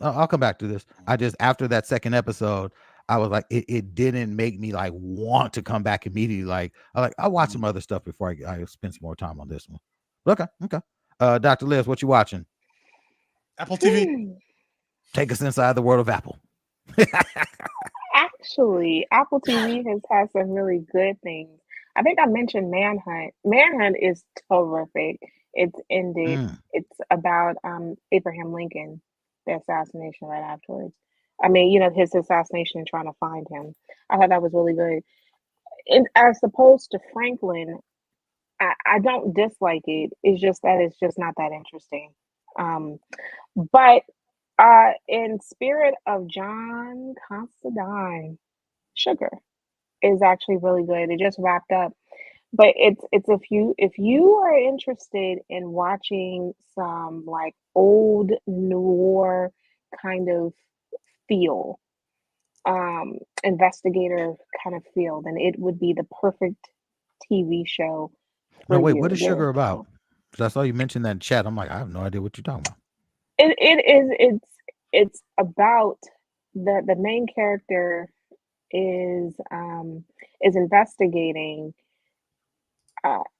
I'll come back to this. I just after that second episode, I was like, it didn't make me like want to come back immediately. Like I'll watch some other stuff before I spend some more time on this one. Okay. Dr. Liz, what you watching? Apple TV. Take us inside the world of Apple. Actually, Apple TV has had some really good things. I think I mentioned Manhunt. Manhunt is terrific. It's ended. Mm. It's about Abraham Lincoln, the assassination right afterwards. I mean, you know, his assassination and trying to find him. I thought that was really good. And as opposed to Franklin, I don't dislike it. It's just that it's just not that interesting. But in spirit of John Constantine, Sugar is actually really good. It just wrapped up. But it's if you are interested in watching some like old noir kind of feel, investigator kind of feel, then it would be the perfect TV show for No, wait, you. what is Sugar about? Because I saw you mention that in chat. I'm like, I have no idea what you're talking about. It's about the main character is investigating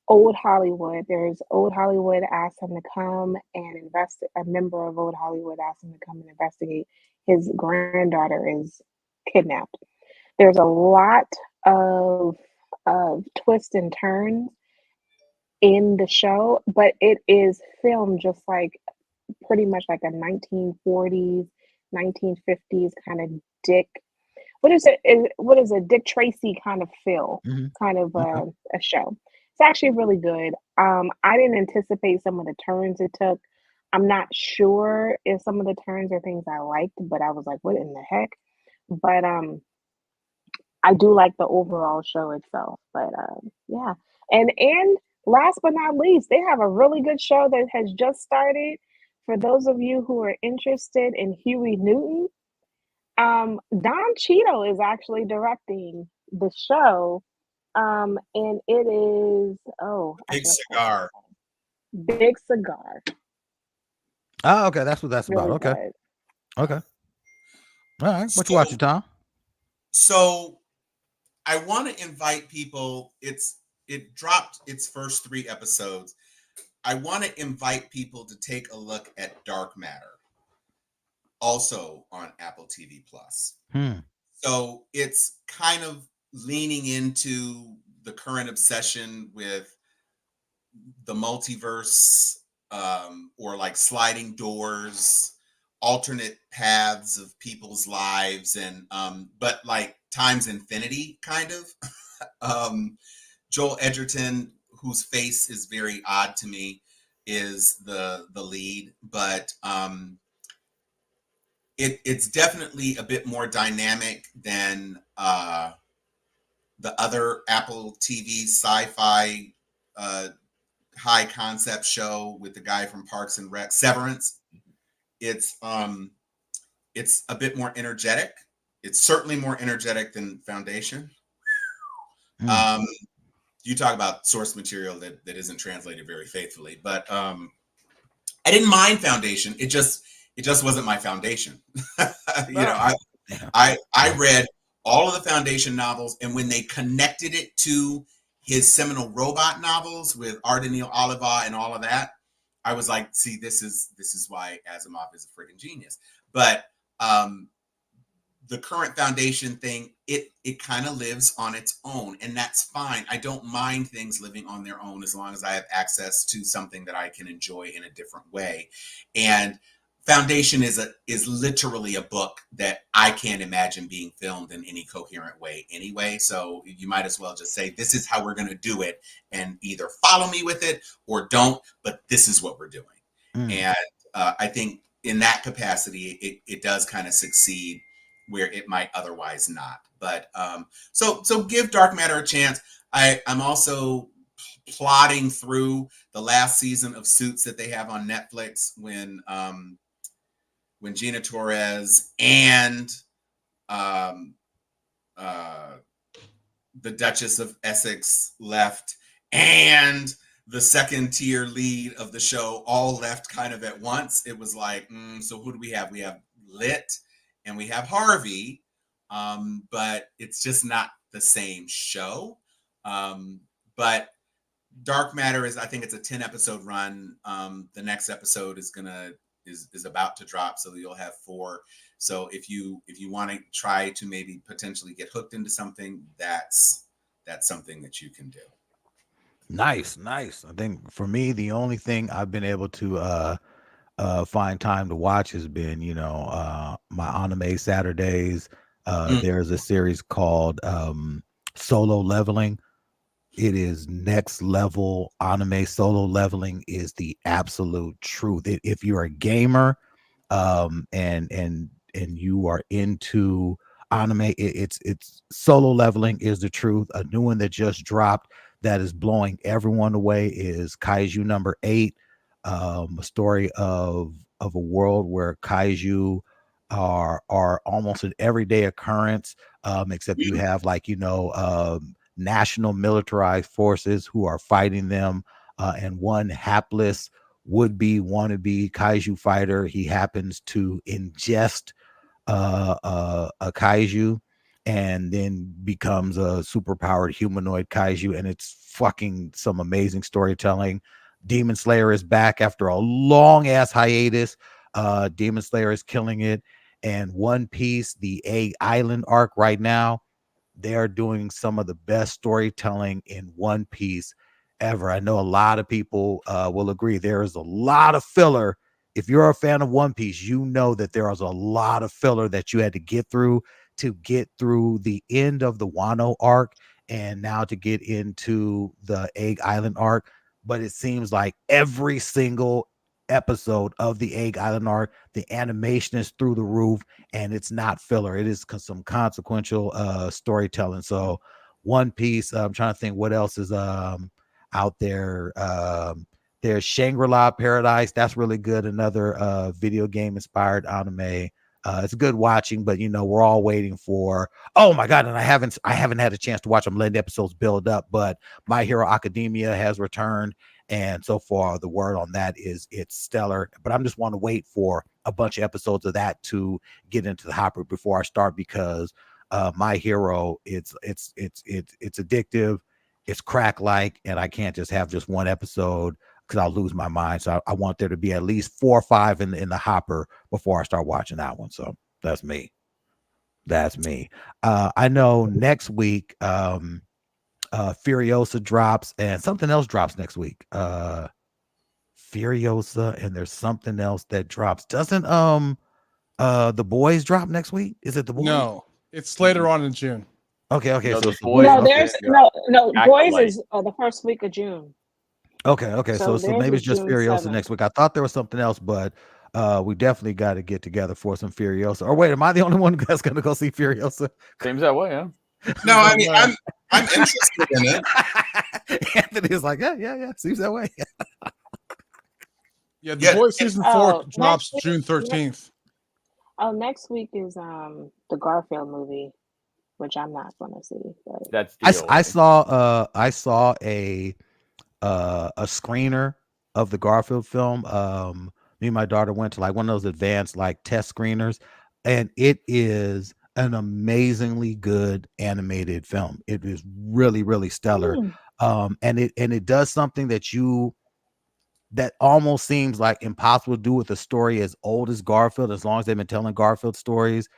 old Hollywood. There's old Hollywood asked him to come and a member of old Hollywood asked him to come and investigate. His granddaughter is kidnapped. There's a lot of of twists and turns in the show, but it is filmed just like pretty much like a 1940s, 1950s kind of Dick. What is it? Dick Tracy kind of feel, Mhm. kind of Okay. a show. It's actually really good. I didn't anticipate some of the turns it took. I'm not sure if some of the turns are things I liked, but I was like, what in the heck? But I do like the overall show itself. But yeah. And last but not least, they have a really good show that has just started. For those of you who are interested in Huey Newton, Don Cheadle is actually directing the show. And it is I Big should have pulled cigar. it. Big Cigar. Oh, okay. That's what that's about. Really Okay. good. Okay. All right. What you So, watching, Tom? so I want to invite people. It dropped its first 3 episodes. I want to invite people to take a look at Dark Matter, also on Apple TV Plus. So it's kind of leaning into the current obsession with the multiverse, or like sliding doors, alternate paths of people's lives, and but like times infinity kind of. Joel Edgerton, whose face is very odd to me, is the lead, but it's definitely a bit more dynamic than the other Apple TV sci-fi high concept show with the guy from Parks and Rec, Severance. It's a bit more energetic. It's certainly more energetic than Foundation. You talk about source material that isn't translated very faithfully, but I didn't mind Foundation. It just wasn't my Foundation. I read all of the Foundation novels, and when they connected it to his seminal robot novels with Ardenil Oliva and all of that, I was like, see, this is why Asimov is a freaking genius. But the current Foundation thing, it kind of lives on its own, and that's fine. I don't mind things living on their own as long as I have access to something that I can enjoy in a different way. And Foundation is literally a book that I can't imagine being filmed in any coherent way anyway. So you might as well just say, this is how we're going to do it, and either follow me with it or don't, but this is what we're doing. And I think in that capacity, it does kind of succeed where it might otherwise not. But so give Dark Matter a chance. I'm also plodding through the last season of Suits that they have on Netflix when Gina Torres and the Duchess of Essex left, and the second tier lead of the show all left kind of at once. It was like, so who do we have? We have Lit and we have Harvey, but it's just not the same show. But Dark Matter I think it's a 10 episode run. The next episode is about to drop, so you'll have 4. So if you want to try to maybe potentially get hooked into something, that's something that you can do. Nice. I think for me, the only thing I've been able to find time to watch has been, my anime Saturdays. There's a series called Solo Leveling. It is next level anime. Solo Leveling is the absolute truth. If you're a gamer, and you are into anime, it's Solo Leveling is the truth. A new one that just dropped that is blowing everyone away is Kaiju number 8. A story of a world where kaiju are almost an everyday occurrence, except you have national militarized forces who are fighting them, and one hapless wannabe kaiju fighter, he happens to ingest a kaiju and then becomes a superpowered humanoid kaiju, and it's fucking some amazing storytelling. Demon Slayer is back after a long ass hiatus. Demon Slayer is killing it. And One Piece, the Egg Island arc right now, they are doing some of the best storytelling in One Piece ever. I know a lot of people will agree. There is a lot of filler. If you're a fan of One Piece, you know that there is a lot of filler that you had to get through the end of the Wano arc, and now to get into the Egg Island arc. But it seems like every single episode of the Egg Island arc, the animation is through the roof, and it's not filler. It is some consequential storytelling. So One Piece, I'm trying to think what else is out there. There's Shangri-La Paradise. That's really good. Another video game inspired anime. It's good watching, but we're all waiting for, oh my god, and I haven't had a chance to watch them. Letting the episodes build up, but My Hero Academia has returned, and so far the word on that is it's stellar. But I'm just want to wait for a bunch of episodes of that to get into the hopper before I start, because My Hero, it's addictive, it's crack like, and I can't just have just one episode because I'll lose my mind. So I want there to be at least 4 or 5 in the hopper before I start watching that one. So that's me. I know next week Furiosa drops, and something else drops next week. Furiosa, and there's something else that drops. Doesn't The Boys drop next week? Is it The Boys? No, it's later on in June. Okay. No, So The it's The Boys. No, Boys. there's no Boys is the first week of June. Okay. So So maybe theirs it's just is June Furiosa 7th. next week. I thought there was something else, but we definitely got to get together for some Furiosa. Or wait, am I the only one that's going to go see Furiosa? Seems that way, yeah. No, I mean I'm interested in it. Anthony's like, yeah, seems that way. Yeah, The Boys season 4 drops next June 13th. Oh, next week is the Garfield movie, which I'm not going to see. But That's I saw a screener of the Garfield film. Me and my daughter went to like one of those advanced like test screeners, and it is an amazingly good animated film. It is really, really stellar. And it does something that almost seems like impossible to do with a story as old as Garfield. As long as they've been telling Garfield stories,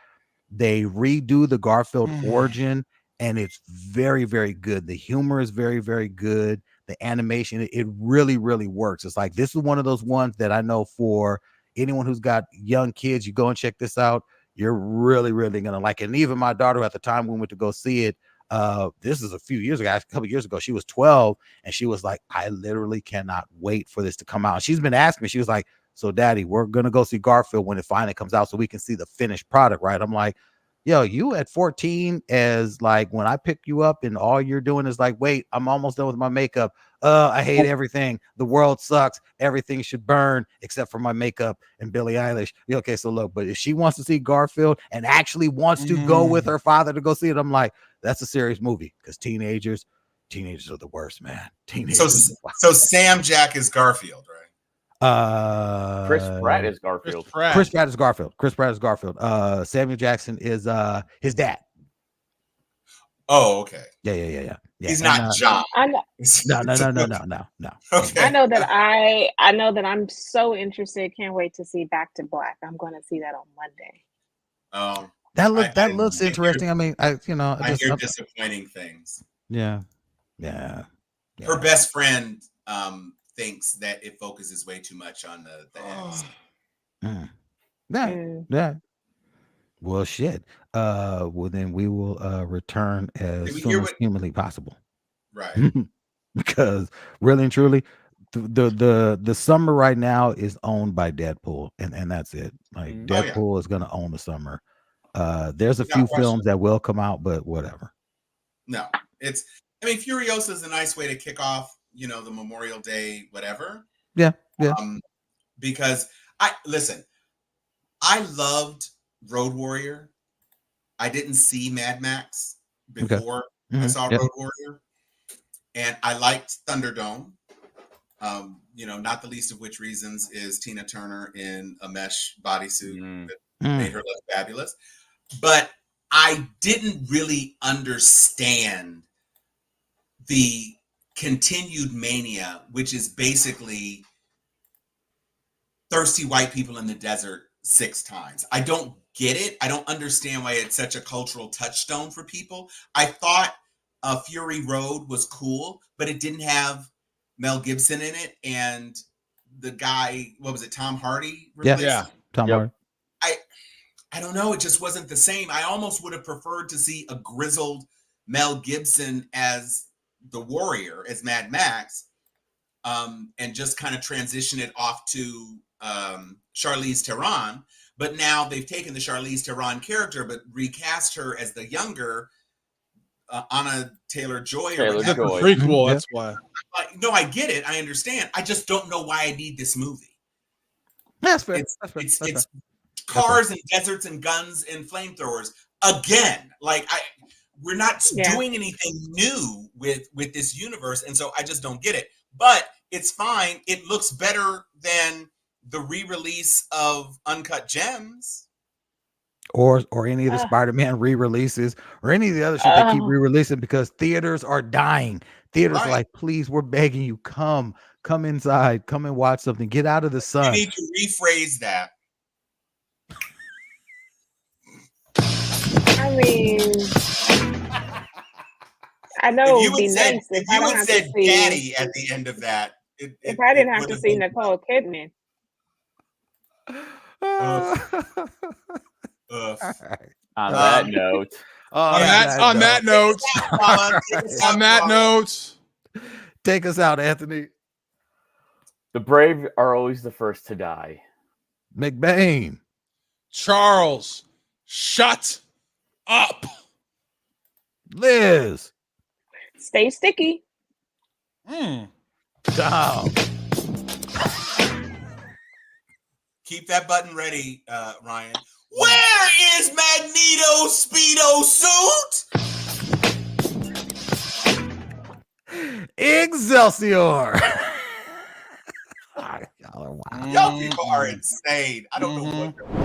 they redo the Garfield origin, and it's very, very good. The humor is very, very good. The animation, it really, really works. It's like, this is one of those ones that I know for anyone who's got young kids, you go and check this out, you're really, really gonna like it. And even my daughter, at the time we went to go see it, this is a few years ago, a couple years ago, she was 12, and she was like, I literally cannot wait for this to come out. And she's been asking me, she was like, so daddy, we're gonna go see Garfield when it finally comes out so we can see the finished product, right? I'm like, yo, you at 14, as like when I pick you up and all you're doing is like, wait, I'm almost done with my makeup. I hate everything. The world sucks. Everything should burn except for my makeup and Billie Eilish. Okay, so look, but if she wants to see Garfield and actually wants to go with her father to go see it, I'm like, that's a serious movie, because teenagers are the worst, man. Teenagers. So Sam Jack is Garfield, right? Chris Pratt is Garfield. Chris Pratt is Garfield. Samuel Jackson is his dad. Oh, okay. Yeah. He's not John. I know. No. Okay. I know that I'm so interested. Can't wait to see Back to Black. I'm going to see that on Monday. That looks interesting. I mean, I hear disappointing things. Yeah. Her best friend thinks that it focuses way too much on the ends. Yeah. Well, shit. Well, then we will return as soon as humanly possible. Right. Because really and truly, the summer right now is owned by Deadpool, and that's it. Like Deadpool is gonna own the summer. There's a few films that will come out, but whatever. No, Furiosa is a nice way to kick off, the Memorial Day, whatever. Yeah. Because I loved Road Warrior. I didn't see Mad Max before I saw Road Warrior, and I liked Thunderdome. Not the least of which reasons is Tina Turner in a mesh bodysuit that made her look fabulous. But I didn't really understand the continued mania, which is basically thirsty white people in the desert 6 times. I don't get it. I don't understand why it's such a cultural touchstone for people. I thought Fury Road was cool, but it didn't have Mel Gibson in it, and the guy, what was it, Tom Hardy? Yeah. Tom Yep. Hardy. I don't know. It just wasn't the same. I almost would have preferred to see a grizzled Mel Gibson as the warrior, as Mad Max, and just kind of transition it off to Charlize Theron. But now they've taken the Charlize Theron character, but recast her as the younger Anna Taylor-Joy. Taylor-Joy. That's a Joy. prequel. Yeah. That's why. No, I get it. I understand. I just don't know why I need this movie. That's fair. It's That's fair. it's, That's it's fair. cars and deserts and guns and flamethrowers again. Like we're not Yeah. doing anything new with this universe, and so I just don't get it. But it's fine. It looks better than the re-release of Uncut Gems. Or any of the Spider-Man re-releases or any of the other shit they keep re-releasing because theaters are dying. Theaters are Right. like, please, we're begging you, come inside, come and watch something, get out of the You sun. need to rephrase that. I mean, I know it would be nice if I you don't had have said to see. "daddy" at the end of that, If I didn't have would to see been- Nicole Kidman. Ugh. On that note, On that note, on that note, take us out, Anthony the brave are always the first to die. McBain. Charles, shut up. Liz. Stay sticky. Dom. Keep that button ready, Ryan. Where is Magneto's Speedo suit? Excelsior. Y'all are wild. Y'all people are insane. I don't know what.